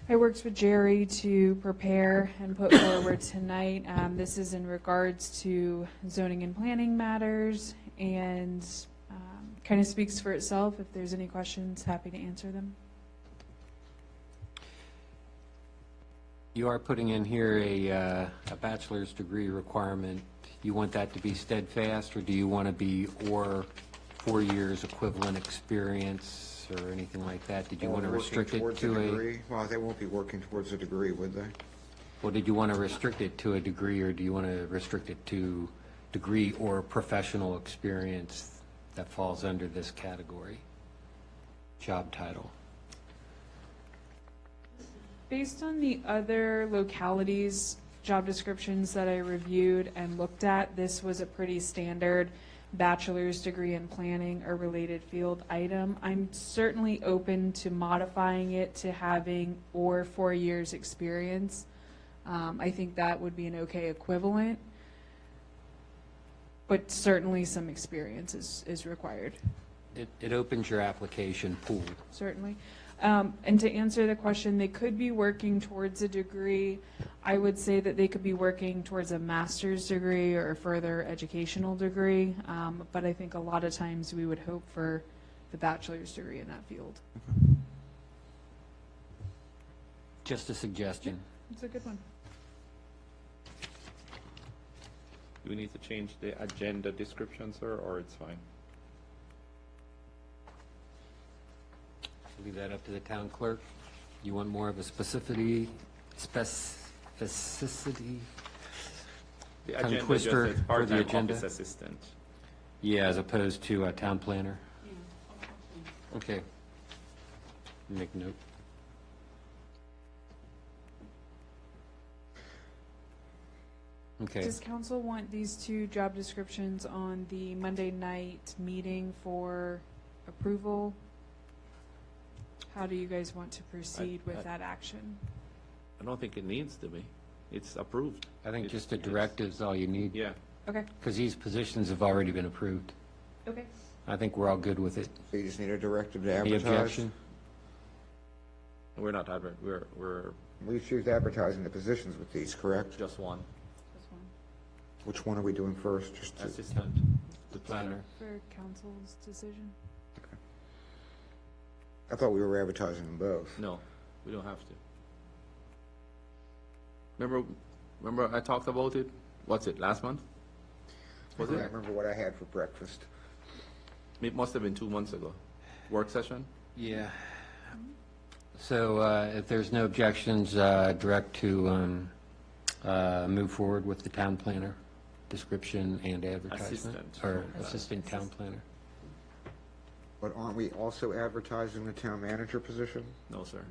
S4: I worked with Jerry to prepare and put forward tonight. This is in regards to zoning and planning matters, and kind of speaks for itself. If there's any questions, happy to answer them.
S1: You are putting in here a bachelor's degree requirement. You want that to be steadfast, or do you want to be or 4 years equivalent experience or anything like that? Did you want to
S3: Working
S1: restrict it
S3: towards
S1: to a,
S3: degree? Well, they won't be working towards a degree, would they?
S1: well, did you want to restrict it to a degree, or do you want to restrict it to degree or professional experience that falls under this category? Job title.
S4: Based on the other localities' job descriptions that I reviewed and looked at, this was a pretty standard bachelor's degree in planning or related field item. I'm certainly open to modifying it to having or 4 years experience. I think that would be an okay equivalent, but certainly some experience is required,
S1: It opens your application pool.
S4: certainly. And to answer the question, they could be working towards a degree. I would say that they could be working towards a master's degree or a further educational degree. But I think a lot of times we would hope for the bachelor's degree in that field.
S1: Just a suggestion.
S4: It's a good one.
S8: Do we need to change the agenda description, sir, or it's fine?
S1: Leave that up to the town clerk. You want more of a specificity?
S8: The
S1: Tongue
S8: agenda just
S1: twister
S8: says
S1: for the
S8: part-time
S1: agenda?
S8: office assistant.
S1: Yeah, as opposed to a town planner? Okay. Make note. Okay.
S4: Does council want these two job descriptions on the Monday night meeting for approval? How do you guys want to proceed with that action?
S9: I don't think it needs to be. It's approved.
S1: I think
S8: It's-
S1: just a
S8: it's-
S1: directive is all you need,
S8: Yeah,
S4: Okay,
S1: because these positions have already been approved.
S4: okay.
S1: I think we're all good with it.
S3: So you just need a directive to
S1: Any
S3: advertise?
S1: objection?
S9: We're not we're
S3: We choose advertising the positions with these, correct?
S9: just one
S4: This one
S3: Which one are we doing first? Just to-
S9: assistant.
S1: The planner.
S4: for council's decision.
S3: I thought we were advertising them both.
S9: No, we don't have to. Remember I talked about it? What's it, last month? Was
S3: I
S9: it?
S3: remember what I had for breakfast.
S9: It must have been 2 months ago. Work session?
S1: Yeah. So if there's no objections, direct to move forward with the town planner description and advertisement?
S9: Assistant.
S1: Or assistant town planner?
S3: But aren't we also advertising the town manager position?
S9: No, sir.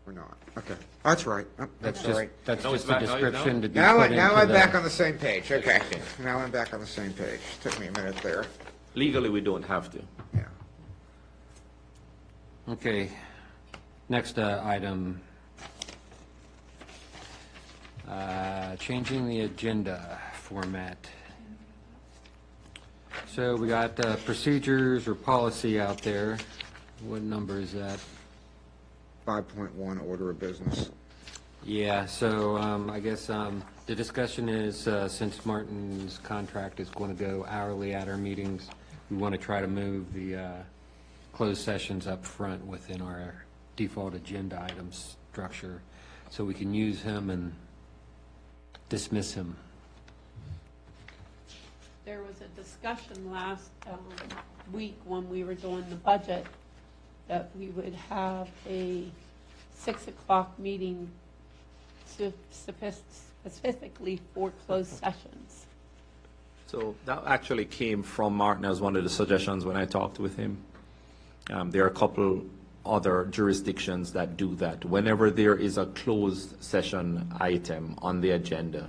S3: Or not? Okay, that's right. Oh,
S1: That's
S3: all
S1: just,
S3: right.
S1: that's
S9: No,
S1: just
S9: it's
S1: a
S9: back- no,
S1: description to be
S3: Now,
S1: put into
S3: now I'm
S1: the-
S3: back on the same page, okay. Now I'm back on the same page. Took me a minute there.
S9: Legally, we don't have to.
S3: Yeah.
S1: Okay, next item. Changing the agenda format. So we got procedures or policy out there. What number is that?
S3: 5.1, order of business.
S1: Yeah, so I guess the discussion is, since Martin's contract is going to go hourly at our meetings, we want to try to move the closed sessions up front within our default agenda item structure, so we can use him and dismiss him.
S2: There was a discussion last week when we were doing the budget that we would have a 6 o'clock meeting specifically for closed sessions.
S9: So that actually came from Martin as one of the suggestions when I talked with him. There are a couple other jurisdictions that do that. Whenever there is a closed session item on the agenda,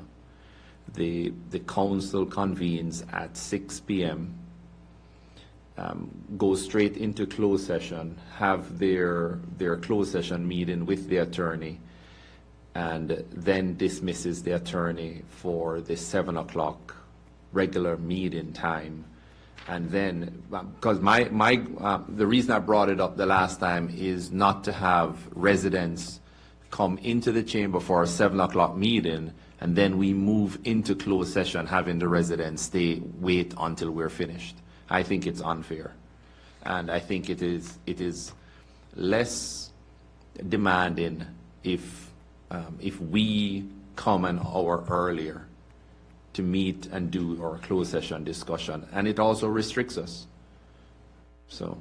S9: the council convenes at 6 p.m., goes straight into closed session, have their closed session meeting with the attorney, and then dismisses the attorney for the 7 o'clock regular meeting time. And then, because the reason I brought it up the last time is not to have residents come into the chamber for a 7 o'clock meeting, and then we move into closed session, having the residents wait until we're finished. I think it's unfair. And I think it is less demanding if if we come an hour earlier to meet and do our closed session discussion, and it also restricts us. So,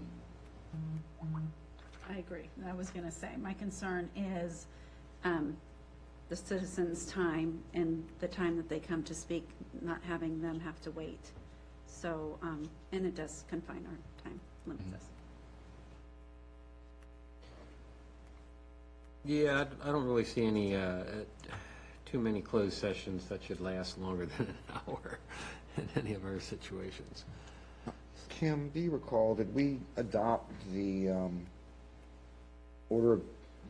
S6: I agree. I was going to say, my concern is the citizens' time and the time that they come to speak, not having them have to wait. So, and it does confine our time, limits us.
S1: Yeah, I don't really see any, too many closed sessions that should last longer than an hour in any of our situations.
S3: Kim, do you recall, did we adopt the order of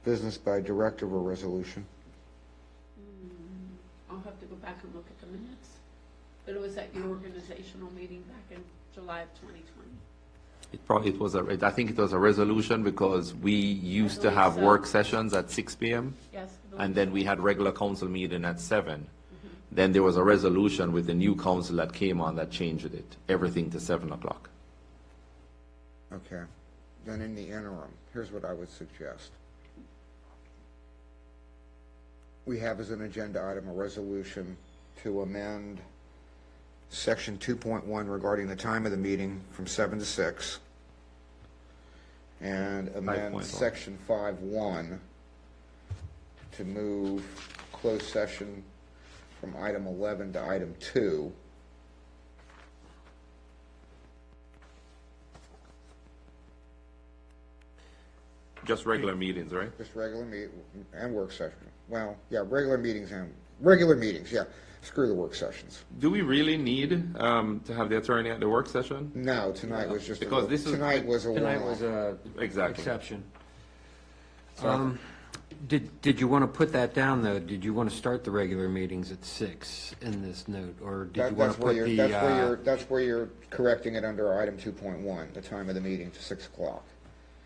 S3: business by directive or resolution?
S2: I'll have to go back and look at the minutes. But it was at your organizational meeting back in July of 2020.
S9: it was I think it was a resolution because we used to
S2: believe
S9: have
S2: so.
S9: work sessions at 6 p.m.
S2: Yes. I believe
S9: and then
S2: so.
S9: we had regular council meeting at 7. Then there was a resolution with the new council that came on that changed it, everything to 7 o'clock.
S3: Okay. Then in the interim, here's what I would suggest. We have as an agenda item a resolution to amend section 2.1 regarding the time of the meeting from 7 to 6, and amend
S9: 5.1.
S3: section 5.1 to move closed session from item 11 to item 2.
S9: Just regular meetings, right?
S3: Just regular meet and work session. Well, yeah, regular meetings, yeah. Screw the work sessions.
S9: Do we really need to have the attorney at the work session?
S3: No, tonight was just,
S9: Because this is-
S3: tonight was a
S1: Tonight
S3: one-off.
S1: was a
S9: Exactly.
S1: exception.
S3: So-
S1: Did you want to put that down, though? Did you want to start the regular meetings at 6 in this note, or did you want
S3: That's
S1: to
S3: where
S1: put
S3: you're,
S1: the,
S3: that's where you're correcting it under item 2.1, the time of the meeting to 6 o'clock.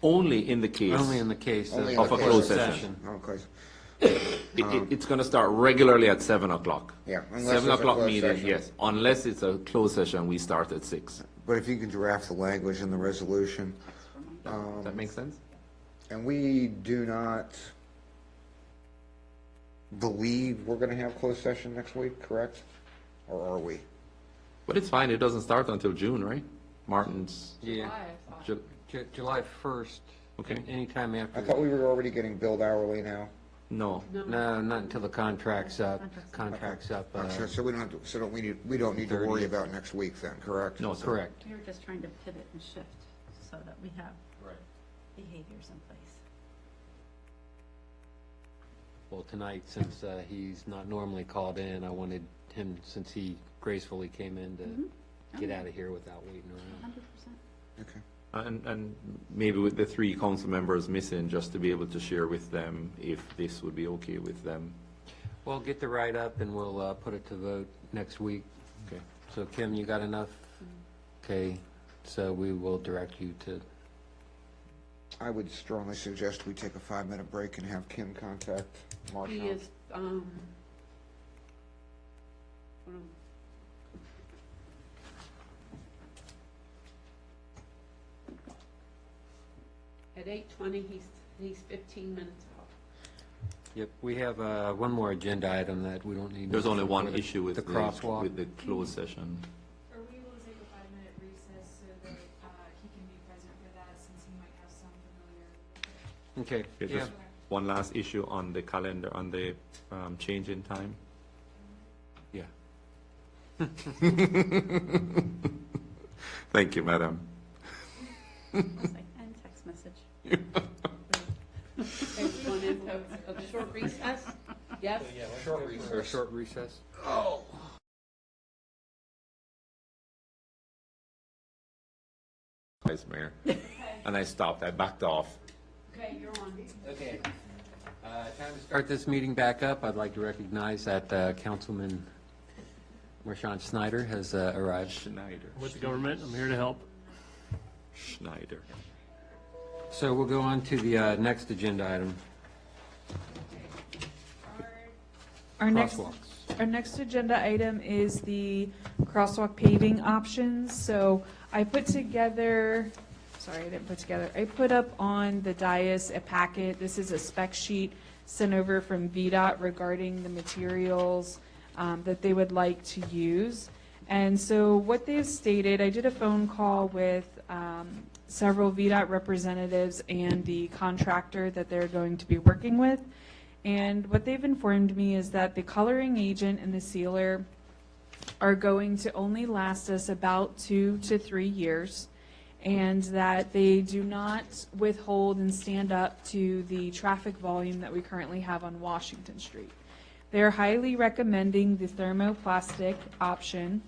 S9: Only in the case.
S1: only in the case
S3: Only
S1: of
S3: in the
S9: a
S3: case
S9: closed
S3: of-
S9: session.
S3: Okay,
S9: It's going to start regularly at 7 o'clock.
S3: yeah. unless
S9: 7
S3: there's a
S9: o'clock
S3: closed
S9: meeting,
S3: session.
S9: yes. Unless it's a closed session, we start at 6.
S3: But if you can draft the language in the resolution,
S9: Does that make sense?
S3: and we do not believe we're going to have closed session next week, correct? Or are we?
S9: But it's fine. It doesn't start until June, right? Martin's.
S1: yeah,
S2: July, I thought.
S1: July 1st?
S9: Okay.
S1: Anytime
S3: I
S1: after.
S3: thought we were already getting billed hourly now.
S9: No.
S1: No, not until the contract's up. Contract's up.
S3: So we don't have to, so we don't need to worry about next week then, correct?
S9: No, sir.
S1: Correct.
S6: We were just trying to pivot and shift so that we have behaviors in place.
S1: Well, tonight, since he's not normally called in, I wanted him, since he gracefully came in, to get out of here without waiting around.
S6: 100%.
S3: Okay.
S9: And maybe with the 3 council members missing, just to be able to share with them if this would be okay with them.
S1: Well, get the write-up and we'll put it to vote next week.
S9: Okay.
S1: So Kim, you got enough? Okay, so we will direct you to,
S3: I would strongly suggest we take a 5-minute break and have Kim contact Marshall.
S2: He is, hold on. At 8:20, he's 15 minutes out.
S1: yep, we have one more agenda item that we don't need.
S9: There's only one
S1: for the-
S9: issue with
S1: the crosswalk.
S9: with the closed session.
S4: Are we able to take a 5-minute recess so that he can be present for that, since he might have some familiarity?
S1: Okay,
S9: Okay,
S1: yeah,
S9: just one last issue on the calendar, on the change in time.
S1: yeah.
S9: Thank you, madam.
S6: I was like, and text message.
S2: Everyone in a short recess? Yes?
S1: For a short recess?
S9: Vice Mayor. And I stopped, I backed off.
S2: Okay, you're on.
S1: Okay. Time to start this meeting back up. I'd like to recognize that Councilman Marshawn Snyder has arrived.
S9: Schneider.
S5: With the government, I'm here to help.
S9: Schneider.
S1: So we'll go on to the next agenda item,
S4: Our next,
S1: crosswalks.
S4: our next agenda item is the crosswalk paving options. So I put together, sorry, I didn't put together, I put up on the dais a packet. This is a spec sheet sent over from VDOT regarding the materials that they would like to use. And so what they've stated, I did a phone call with several VDOT representatives and the contractor that they're going to be working with. And what they've informed me is that the coloring agent and the sealer are going to only last us about 2 to 3 years, and that they do not withhold and stand up to the traffic volume that we currently have on Washington Street. They're highly recommending the thermoplastic option,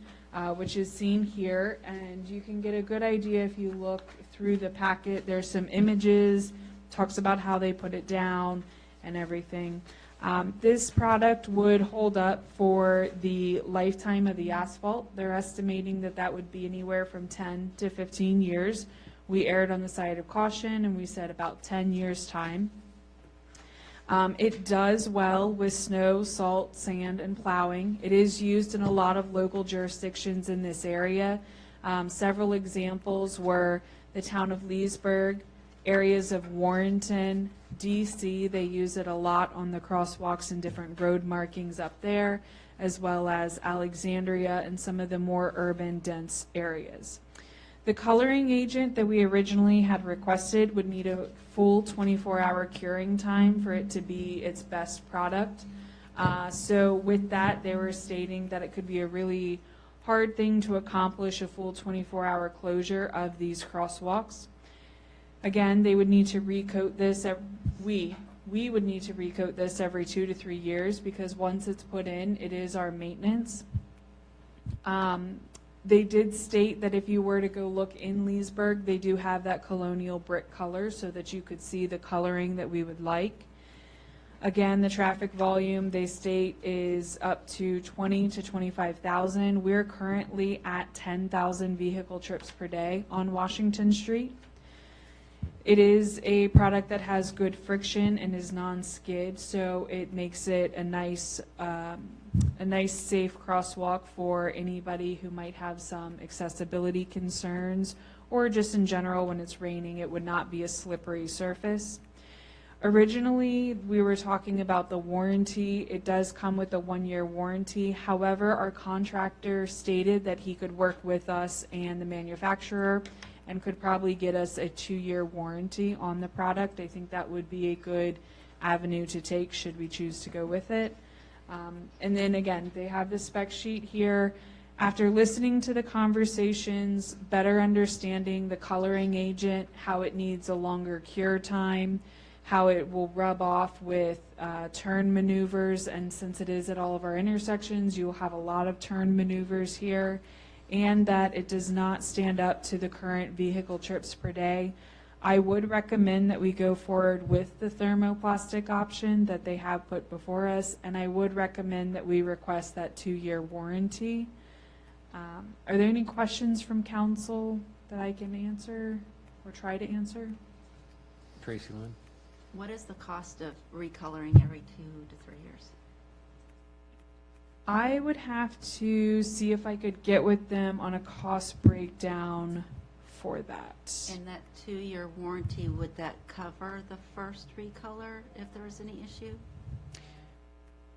S4: which is seen here, and you can get a good idea if you look through the packet. There's some images, talks about how they put it down and everything. This product would hold up for the lifetime of the asphalt. They're estimating that that would be anywhere from 10 to 15 years. We erred on the side of caution, and we said about 10 years' time. It does well with snow, salt, sand, and plowing. It is used in a lot of local jurisdictions in this area. Several examples were the town of Leesburg, areas of Warrenton, DC. They use it a lot on the crosswalks and different road markings up there, as well as Alexandria and some of the more urban, dense areas. The coloring agent that we originally had requested would need a full 24-hour curing time for it to be its best product. So with that, they were stating that it could be a really hard thing to accomplish a full 24-hour closure of these crosswalks. Again, they would need to recoat this. We would need to recoat this every 2 to 3 years, because once it's put in, it is our maintenance. They did state that if you were to go look in Leesburg, they do have that colonial brick color so that you could see the coloring that we would like. Again, the traffic volume, they state, is up to 20 to 25,000. We're currently at 10,000 vehicle trips per day on Washington Street. It is a product that has good friction and is non-skid, so it makes it a nice safe crosswalk for anybody who might have some accessibility concerns, or just in general when it's raining, it would not be a slippery surface. Originally, we were talking about the warranty. It does come with a 1-year warranty. However, our contractor stated that he could work with us and the manufacturer and could probably get us a 2-year warranty on the product. I think that would be a good avenue to take should we choose to go with it. And then again, they have the spec sheet here. After listening to the conversations, better understanding the coloring agent, how it needs a longer cure time, how it will rub off with turn maneuvers, and since it is at all of our intersections, you'll have a lot of turn maneuvers here, and that it does not stand up to the current vehicle trips per day. I would recommend that we go forward with the thermoplastic option that they have put before us, and I would recommend that we request that 2-year warranty. Are there any questions from council that I can answer or try to answer?
S1: Tracy Lynn?
S6: What is the cost of recoloring every 2 to 3 years?
S4: I would have to see if I could get with them on a cost breakdown for that.
S6: And that 2-year warranty, would that cover the first recolor if there was any issue?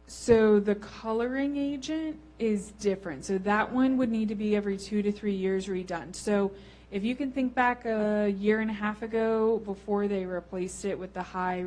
S4: So the coloring agent is different. So that one would need to be every 2 to 3 years redone. So if you can think back a year and a half ago, before they replaced it with the high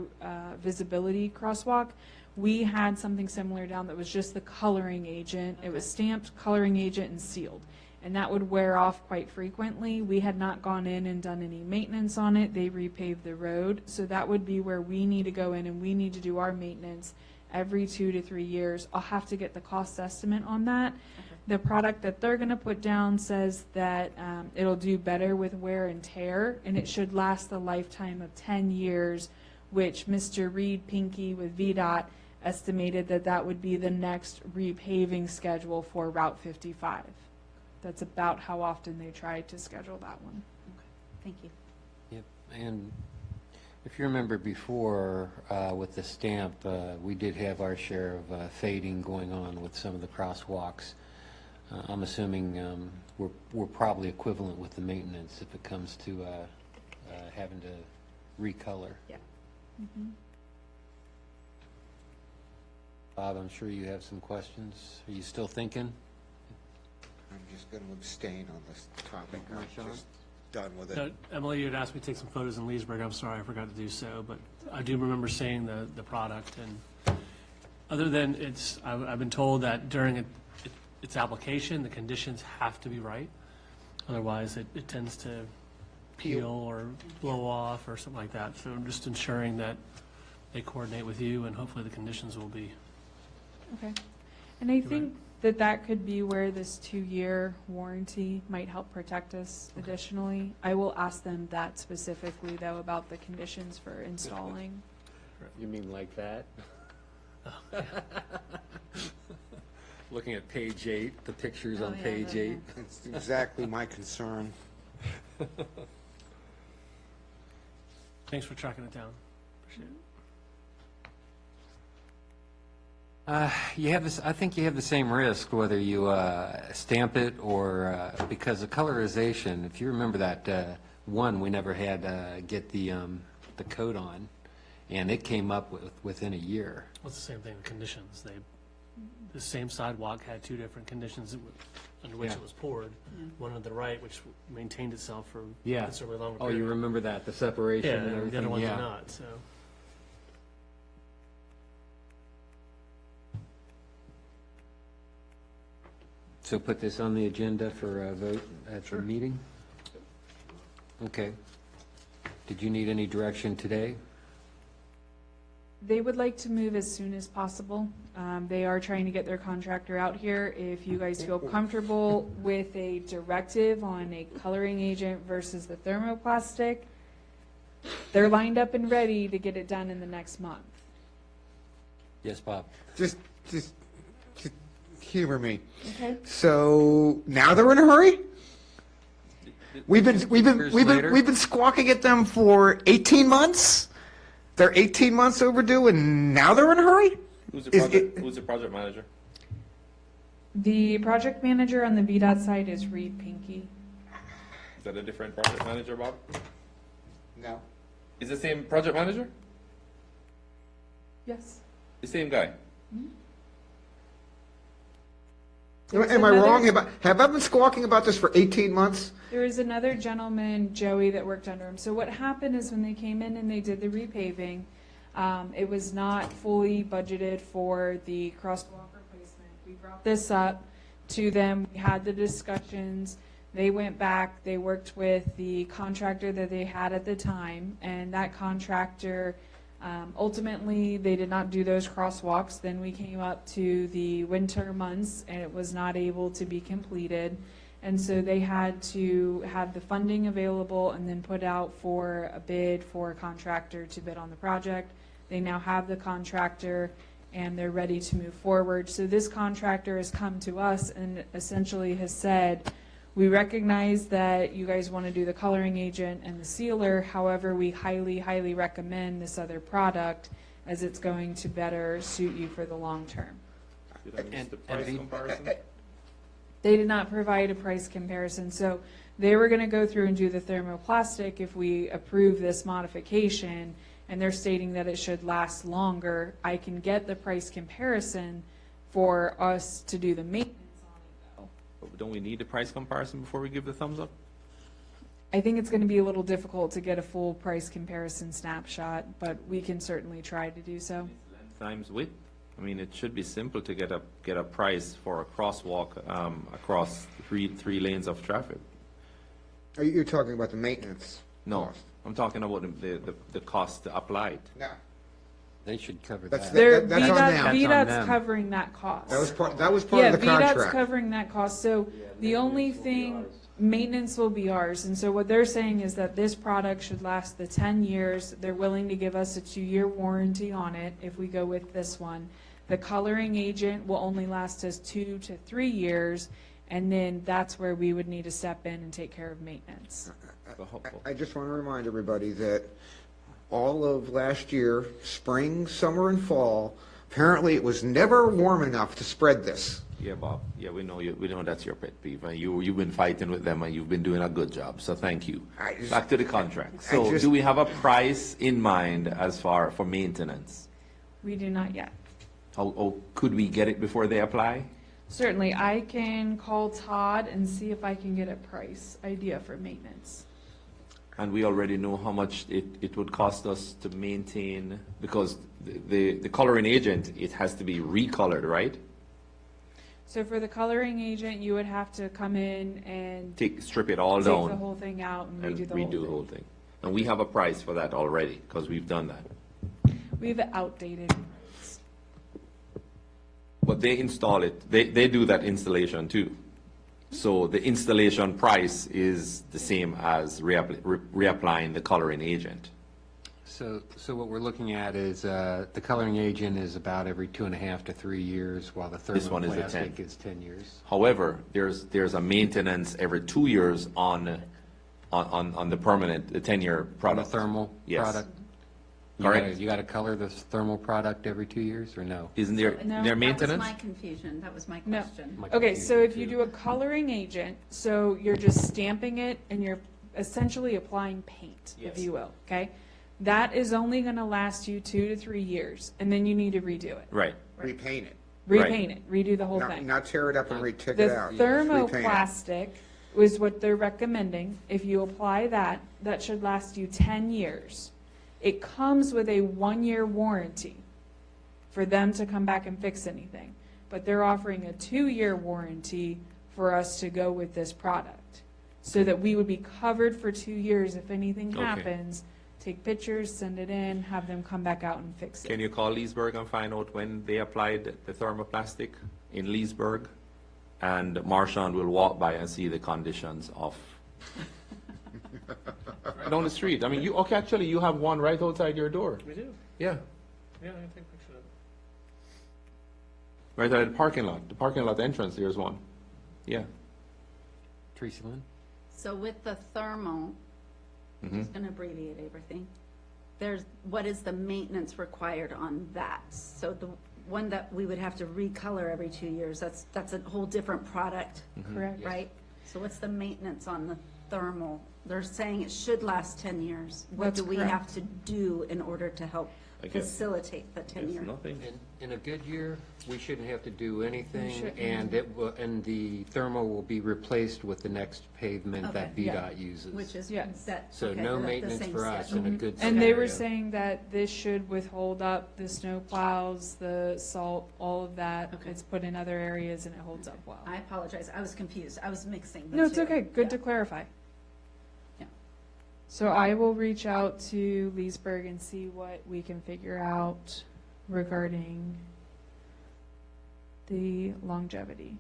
S4: visibility crosswalk, we had something similar down that was just the coloring agent. Okay. It was stamped, coloring agent, and sealed. And that would wear off quite frequently. We had not gone in and done any maintenance on it. They repaved the road. So that would be where we need to go in and we need to do our maintenance every 2 to 3 years. I'll have to get the cost estimate on that. Okay. The product that they're going to put down says that it'll do better with wear and tear, and it should last the lifetime of 10 years, which Mr. Reed Pinky with VDOT estimated that that would be the next repaving schedule for Route 55. That's about how often they try to schedule that one.
S6: Okay, thank you.
S1: Yep, and if you remember before with the stamp, we did have our share of fading going on with some of the crosswalks. I'm assuming we're probably equivalent with the maintenance if it comes to having to recolor.
S6: Yeah.
S4: Mm-hmm.
S1: Bob, I'm sure you have some questions. Are you still thinking?
S3: I'm just going to abstain on this topic. I'm
S1: Sean?
S3: just done with
S10: No,
S3: it.
S10: Emily, you had asked me to take some photos in Leesburg. I'm sorry, I forgot to do so, but I do remember seeing the product. And other than I've been told that during its application, the conditions have to be right. Otherwise, it tends to peel or blow off or something like that. So I'm just ensuring that they coordinate with you, and hopefully the conditions will be.
S4: Okay. And I think that could be where this 2-year warranty might help protect us additionally. I will ask them that specifically, though, about the conditions for installing.
S1: You mean like that? Looking at page 8, the pictures on page 8.
S3: It's exactly my concern.
S10: Thanks for tracking it down. Appreciate it.
S1: You have this, I think you have the same risk whether you stamp it or, because the colorization, if you remember that one, we never had get the coat on, and it came up within a year.
S10: Well, it's the same thing, the conditions. The same sidewalk had 2 different conditions under which
S1: Yeah.
S10: it was poured. One on the right, which maintained itself for
S1: Yeah.
S10: considerably longer
S1: Oh,
S10: period.
S1: you remember that, the separation
S10: Yeah,
S1: and everything?
S10: the other ones
S1: yeah.
S10: are not, so.
S1: So put this on the agenda for a vote at the meeting? Okay. Did you need any direction today?
S4: They would like to move as soon as possible. They are trying to get their contractor out here. If you guys feel comfortable with a directive on a coloring agent versus the thermoplastic, they're lined up and ready to get it done in the next month.
S1: Yes, Bob?
S3: Just humor me.
S4: Okay.
S3: So now they're in a hurry? We've
S1: Years later?
S3: been squawking at them for 18 months? They're 18 months overdue and now they're in a hurry?
S8: Who's the
S3: Is
S8: project,
S3: it-
S8: who's the project manager?
S4: The project manager on the VDOT side is Reed Pinky.
S8: Is that a different project manager, Bob?
S3: No.
S8: Is the same project manager?
S4: Yes.
S8: The same guy?
S3: Am I wrong? Have I been squawking about this for 18 months?
S4: There was another gentleman, Joey, that worked under him. So what happened is when they came in and they did the repaving, it was not fully budgeted for the crosswalk replacement. We brought this up to them, we had the discussions, they went back, they worked with the contractor that they had at the time, and that contractor, ultimately, they did not do those crosswalks. Then we came up to the winter months, and it was not able to be completed. And so they had to have the funding available and then put out for a bid for a contractor to bid on the project. They now have the contractor and they're ready to move forward. So this contractor has come to us and essentially has said, we recognize that you guys want to do the coloring agent and the sealer. However, we highly, highly recommend this other product as it's going to better suit you for the long term.
S8: Did I miss
S1: And-
S8: the price
S1: and the-
S8: comparison?
S4: They did not provide a price comparison, so they were gonna go through and do the thermoplastic if we approve this modification, and they're stating that it should last longer. I can get the price comparison for us to do the maintenance on it, though.
S8: But don't we need the price comparison before we give the thumbs up?
S4: I think it's gonna be a little difficult to get a full price comparison snapshot, but we can certainly try to do so.
S8: Times width? I mean, it should be simple to get a price for a crosswalk across three lanes of traffic.
S3: You're talking about the maintenance?
S8: No,
S3: cost.
S8: I'm talking about the cost applied.
S3: No.
S1: They should cover
S3: That's
S1: that.
S4: They're,
S3: that's on
S4: VDOT
S3: them.
S1: That's on
S4: VDOT's
S1: them.
S4: covering that cost.
S3: That was part
S4: Yeah,
S3: of the
S4: VDOT's
S3: contract.
S4: covering that cost, so the only thing, maintenance will be ours, and so what they're saying is that this product should last the 10 years. They're willing to give us a 2-year warranty on it if we go with this one. The coloring agent will only last us 2 to 3 years, and then that's where we would need to step in and take care of maintenance.
S8: So hopeful.
S3: I just want to remind everybody that all of last year, spring, summer, and fall, apparently it was never warm enough to spread this.
S8: Yeah, Bob. Yeah, we know you. We know that's your pet peeve. And you've been fighting with them, and you've been doing a good job. So thank you. Back to the contract. So,
S3: just-
S8: do we have a price in mind as far for maintenance?
S4: We do not yet.
S9: Or could we get it before they apply?
S4: Certainly, I can call Todd and see if I can get a price idea for maintenance.
S9: And we already know how much it would cost us to maintain, because the coloring agent, it has to be recolored, right?
S4: So for the coloring agent, you would have to come in and
S9: Strip it all
S4: take the
S9: down
S4: whole thing out and
S9: and
S4: redo the
S9: redo the
S4: whole
S9: whole
S4: thing.
S9: thing. And we have a price for that already, because we've done that.
S4: We have outdated price.
S9: But they install it, they do that installation too. So the installation price is the same as reapplying the coloring agent.
S1: So what we're looking at is, the coloring agent is about every 2.5 to 3 years, while the
S9: This one is a 10.
S1: thermoplastic is 10 years.
S9: However, there's a maintenance every 2 years on the permanent, the 10-year
S1: On the
S9: product.
S1: thermal
S9: Yes.
S1: product?
S9: Correct.
S1: You gotta color the thermal product every 2 years, or no?
S9: Isn't there,
S4: No.
S9: their
S6: That was
S9: maintenance?
S6: my confusion, that was my
S4: No.
S6: question.
S1: My
S4: Okay, so
S1: confusion
S4: if you
S1: too.
S4: do a coloring agent, so you're just stamping it and you're essentially applying paint, if
S9: Yes.
S4: you will, okay? That is only gonna last you 2 to 3 years, and then you need to redo it.
S9: Right.
S3: Repaint it.
S4: Repaint it, redo the whole
S3: Not,
S4: thing.
S3: not tear it up and take
S4: The
S3: it out. Just repaint it.
S4: thermoplastic was what they're recommending. If you apply that, that should last you 10 years. It comes with a 1-year warranty for them to come back and fix anything. But they're offering a 2-year warranty for us to go with this product. So that we would be covered for 2 years if anything
S9: Okay.
S4: happens. Take pictures, send it in, have them come back out and fix it.
S9: Can you call Leesburg and find out when they applied the thermoplastic in Leesburg? And Marchand will walk by and see the conditions of. Down the street. I mean, actually, you have one right outside your door.
S10: We do.
S9: Yeah.
S10: Yeah, I think we should.
S9: Right at the parking lot. The parking lot entrance, there's one. Yeah.
S1: Tracy Lynn?
S6: So with the thermal,
S9: Mhm.
S6: just gonna abbreviate everything, what is the maintenance required on that? So the one that we would have to recolor every 2 years, that's a whole different product,
S4: Correct.
S6: right? So what's the maintenance on the thermal? They're saying it should last 10 years. What
S4: That's
S6: do we
S4: correct.
S6: have to do in order to help
S9: I guess-
S6: facilitate the 10-year?
S9: Nothing.
S1: In a good year, we shouldn't have to do anything,
S4: shouldn't.
S1: and and the thermal will be replaced with the next pavement that
S6: Okay.
S4: Yeah.
S1: VDOT uses.
S6: Which is
S4: Yes.
S6: that.
S1: So
S6: okay,
S1: no
S6: the
S1: maintenance
S6: same
S1: for us
S6: schedule.
S1: in a good
S4: And they were
S1: scenario.
S4: saying that this should withhold up the snow plows, the salt, all of that.
S6: Okay.
S4: It's put in other areas and it holds up well.
S6: I apologize, I was confused, I was mixing the two.
S4: No, it's okay. Good
S6: Yeah.
S4: to clarify.
S6: Yeah.
S4: So I will reach out to Leesburg and see what we can figure out regarding the longevity.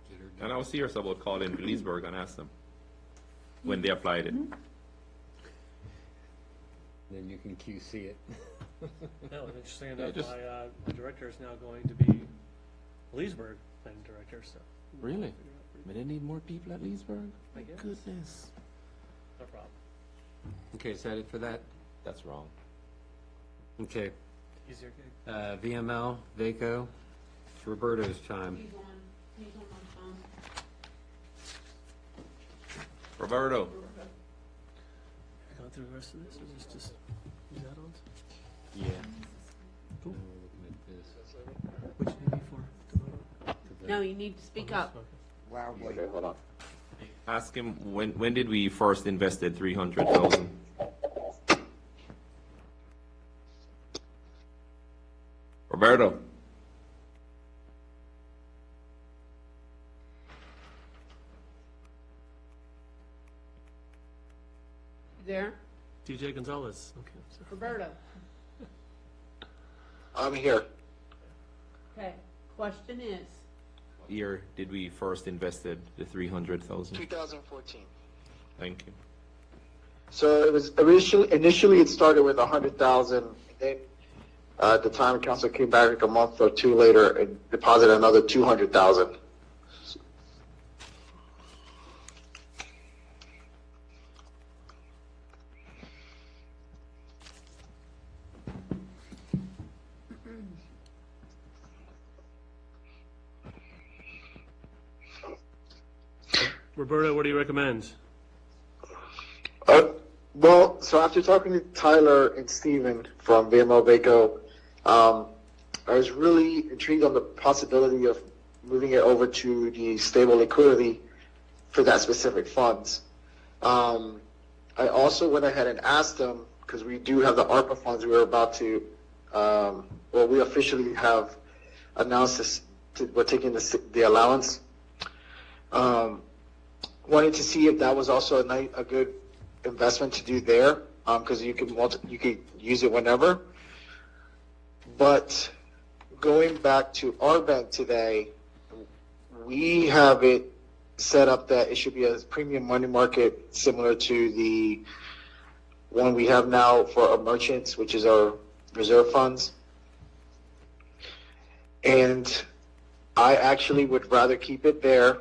S1: Get her done.
S9: And I was serious about calling Leesburg and ask them when they applied it.
S1: Then you can QC it.
S10: No, and interesting
S9: Yeah,
S10: enough,
S9: just-
S10: my director is now going to be Leesburg planning director, so.
S9: Really? But they need more people at Leesburg?
S10: I guess.
S9: Goodness.
S10: No problem.
S1: Okay, is that it for that?
S9: That's wrong.
S1: Okay.
S10: Easier gig.
S1: VML, VACO, it's Roberto's time.
S2: He's on my phone.
S9: Roberto.
S10: Going through the rest of this, or just use add-ons?
S1: Yeah.
S10: Cool.
S1: Looking at this.
S10: Which do you need for?
S2: No, you need to speak up.
S10: Okay.
S3: Loudly.
S9: Hold on. Ask him, when did we first invested 300,000? Roberto.
S2: You there?
S10: DJ Gonzalez, okay. So
S2: Roberto?
S7: I'm here.
S2: Okay, question is,
S9: Year did we first invested the 300,000?
S7: 2014.
S9: Thank you.
S7: So it was initially it started with 100,000. Then at the time council came back a month or two later and deposited another 200,000.
S10: Roberto, what do you recommend?
S7: Well, so after talking to Tyler and Steven from VML Vaco, I was really intrigued on the possibility of moving it over to the stable liquidity for that specific funds. I also went ahead and asked them, because we do have the ARPA funds we were about to, well, we officially have announced this, we're taking the allowance. Wanted to see if that was also a good investment to do there, because you could use it whenever. But going back to our bank today, we have it set up that it should be a premium money market similar to the one we have now for our merchants, which is our reserve funds. And I actually would rather keep it there,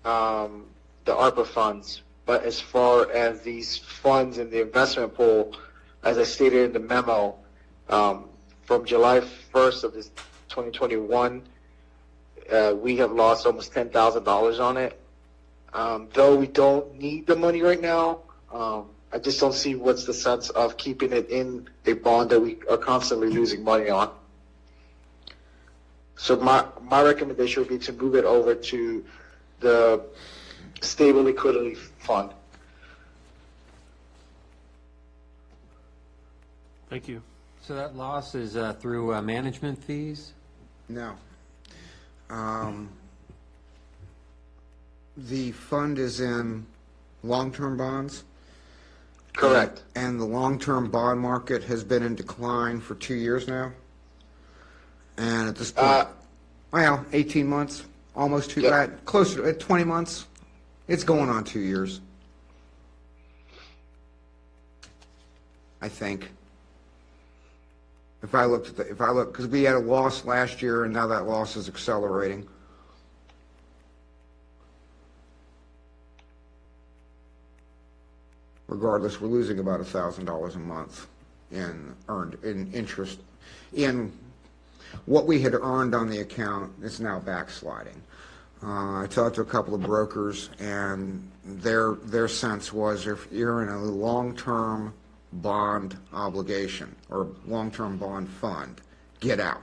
S7: the ARPA funds. But as far as these funds in the investment pool, as I stated in the memo, from July 1st of this 2021, we have lost almost $10,000 on it. Though we don't need the money right now, I just don't see what's the sense of keeping it in a bond that we are constantly losing money on. So my recommendation would be to move it over to the stable liquidity fund.
S10: Thank you.
S1: So that loss is through management fees?
S3: No. The fund is in long-term bonds.
S7: Correct.
S3: And the long-term bond market has been in decline for 2 years now. And at this point, well, 18 months, almost two,
S7: Yeah.
S3: closer to 20 months. It's going on 2 years, I think. If I look, because we had a loss last year and now that loss is accelerating. Regardless, we're losing about $1,000 a month in interest. In what we had earned on the account is now backsliding. I talked to a couple of brokers, and their sense was if you're in a long-term bond obligation or long-term bond fund, get out.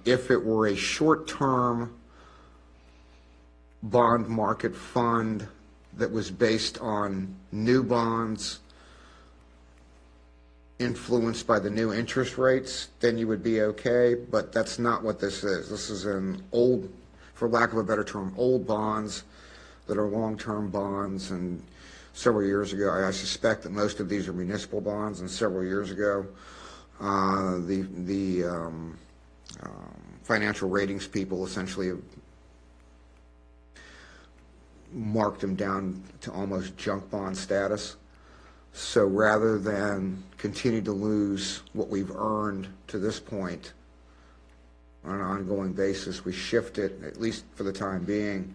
S3: If it were a short-term bond market fund that was based on new bonds influenced by the new interest rates, then you would be okay, but that's not what this is. This is an old, for lack of a better term, old bonds that are long-term bonds, and several years ago, I suspect that most of these are municipal bonds, and several years ago, the financial ratings people essentially have marked them down to almost junk bond status. So rather than continue to lose what we've earned to this point on an ongoing basis, we shift it, at least for the time being,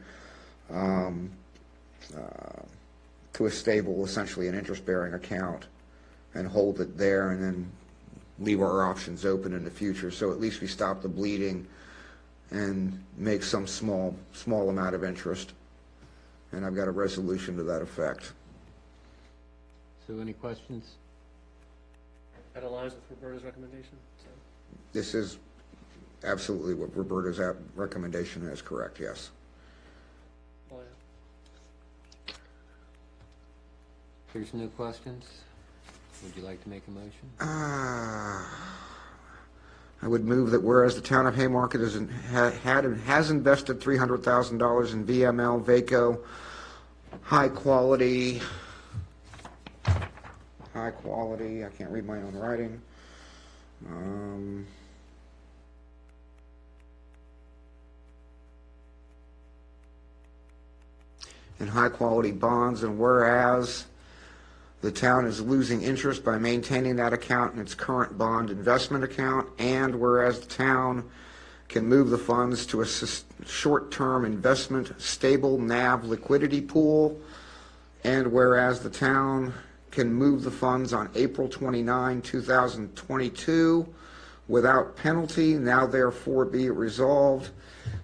S3: to a stable, essentially an interest-bearing account, and hold it there and then leave our options open in the future. So at least we stop the bleeding and make some small amount of interest. And I've got a resolution to that effect.
S1: So any questions?
S10: That aligns with Roberto's recommendation, so.
S3: This is absolutely what Roberto's recommendation is, correct, yes.
S10: Oh, yeah.
S1: There's no questions? Would you like to make a motion?
S3: I would move that whereas the town of Haymarket has invested $300,000 in VML Vaco high quality, I can't read my own writing. In high quality bonds, and whereas the town is losing interest by maintaining that account in its current bond investment account, and whereas the town can move the funds to a short-term investment stable NAV liquidity pool, and whereas the town can move the funds on April 29, 2022, without penalty. Now therefore be it resolved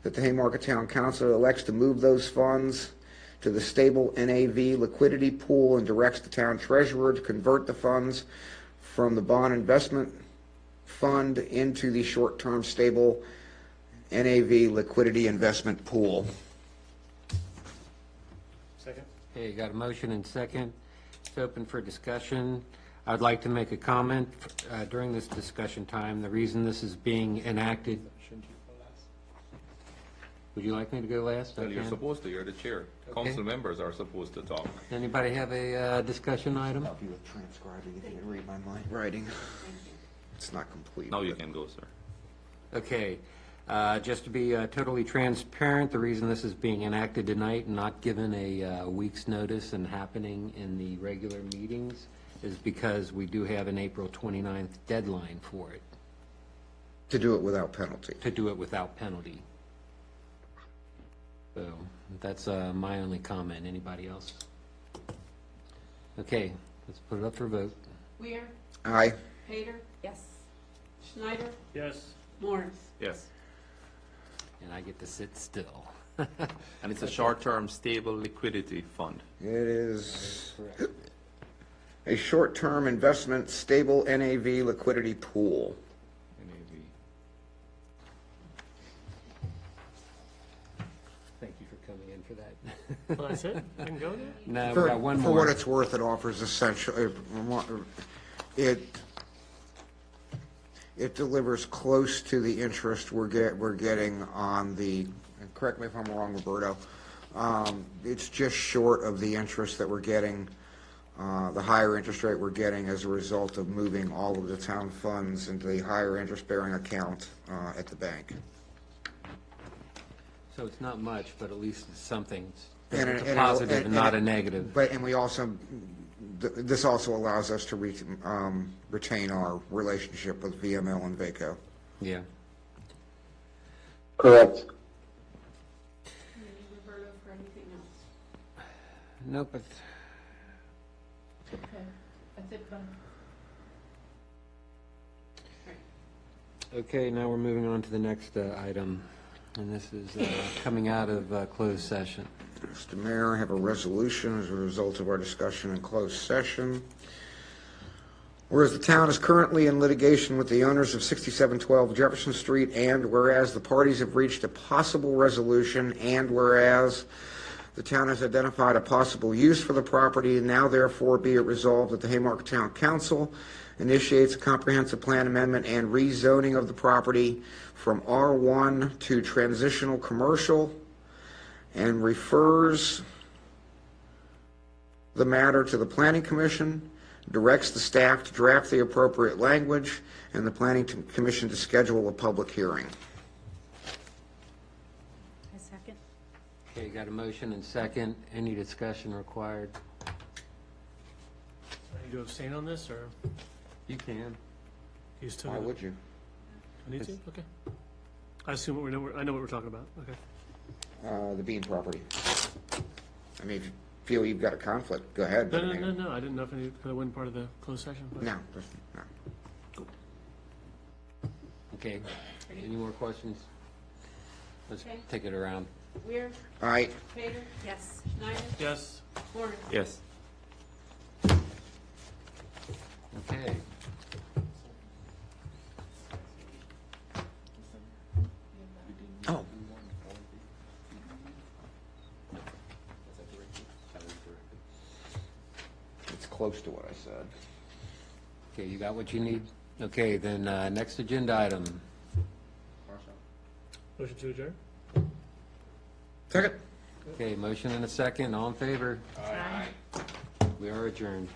S3: that the Haymarket Town Council elects to move those funds to the stable NAV liquidity pool and directs the town treasurer to convert the funds from the bond investment fund into the short-term stable NAV liquidity investment pool.
S5: Second?
S1: Okay, you got a motion and second. It's open for discussion. I'd like to make a comment during this discussion time. The reason this is being enacted. Would you like me to go last?
S8: Well, you're
S1: Okay.
S8: supposed to, you're the chair. Council members are supposed to talk.
S1: Anybody have a discussion item?
S3: Help you with transcribing if you can read my writing. It's not complete.
S8: Now you
S3: but-
S8: can go, sir.
S1: Okay, just to be totally transparent, the reason this is being enacted tonight and not given a week's notice and happening in the regular meetings is because we do have an April 29th deadline for it,
S3: To do it without penalty.
S1: to do it without penalty. So that's my only comment. Anybody else? Okay, let's put it up for a vote.
S2: Weir,
S3: Aye.
S2: Pater,
S6: Yes.
S2: Schneider,
S5: Yes.
S2: Morris.
S8: Yes.
S1: And I get to sit still.
S8: And it's a short-term stable liquidity fund.
S3: It is a short-term investment stable NAV liquidity pool.
S8: NAV.
S1: Thank you for coming in for that.
S10: Well, that's it? I can go now?
S1: No, we
S3: For
S1: got one
S3: for what
S1: more.
S3: it's worth, it offers essentially, it delivers close to the interest we're getting on the, and correct me if I'm wrong, Roberto, it's just short of the interest that we're getting, the higher interest rate we're getting as a result of moving all of the town funds into the higher interest-bearing account at the bank.
S1: So it's not much, but at least it's something. It's
S3: And
S1: a
S3: it-
S1: positive and
S3: and
S1: not
S3: it-
S1: a negative.
S3: But, and we also, this also allows us to retain our relationship with VML and VACO.
S1: Yeah.
S7: Correct.
S2: Roberto for anything else?
S1: Nope, but
S2: Okay, that's it, Bud.
S1: okay, now we're moving on to the next item, and this is coming out of closed session.
S3: Mr. Mayor, I have a resolution as a result of our discussion in closed session. Whereas the town is currently in litigation with the owners of 6712 Jefferson Street, and whereas the parties have reached a possible resolution, and whereas the town has identified a possible use for the property, and now therefore be it resolved that the Haymarket Town Council initiates a comprehensive plan amendment and rezoning of the property from R1 to transitional commercial, and refers the matter to the Planning Commission, directs the staff to draft the appropriate language, and the Planning Commission to schedule a public hearing.
S6: A second?
S1: Okay, you got a motion and second. Any discussion required?
S10: I need to abstain on this, or
S1: You can.
S10: you still?
S3: Why would you?
S10: I need to? Okay. I assume I know what we're talking about. Okay.
S3: The Bean property. I mean, if you feel you've got a conflict, go ahead.
S10: No, I didn't know if it wasn't part of the closed session. but-
S3: No.
S1: Okay. Any more questions? Let's
S2: Okay.
S1: take it around.
S2: Weir,
S3: Aye.
S2: Pater,
S6: Yes.
S2: Schneider,
S10: Yes.
S2: Morris.
S8: Yes.
S1: Okay.
S3: Oh. It's close to what I said.
S1: Okay, you got what you need? Okay, then, next agenda item.
S10: Motion to adjourn?
S3: Second.
S1: Okay, motion and a second. All in favor?
S6: Aye.
S1: We are adjourned.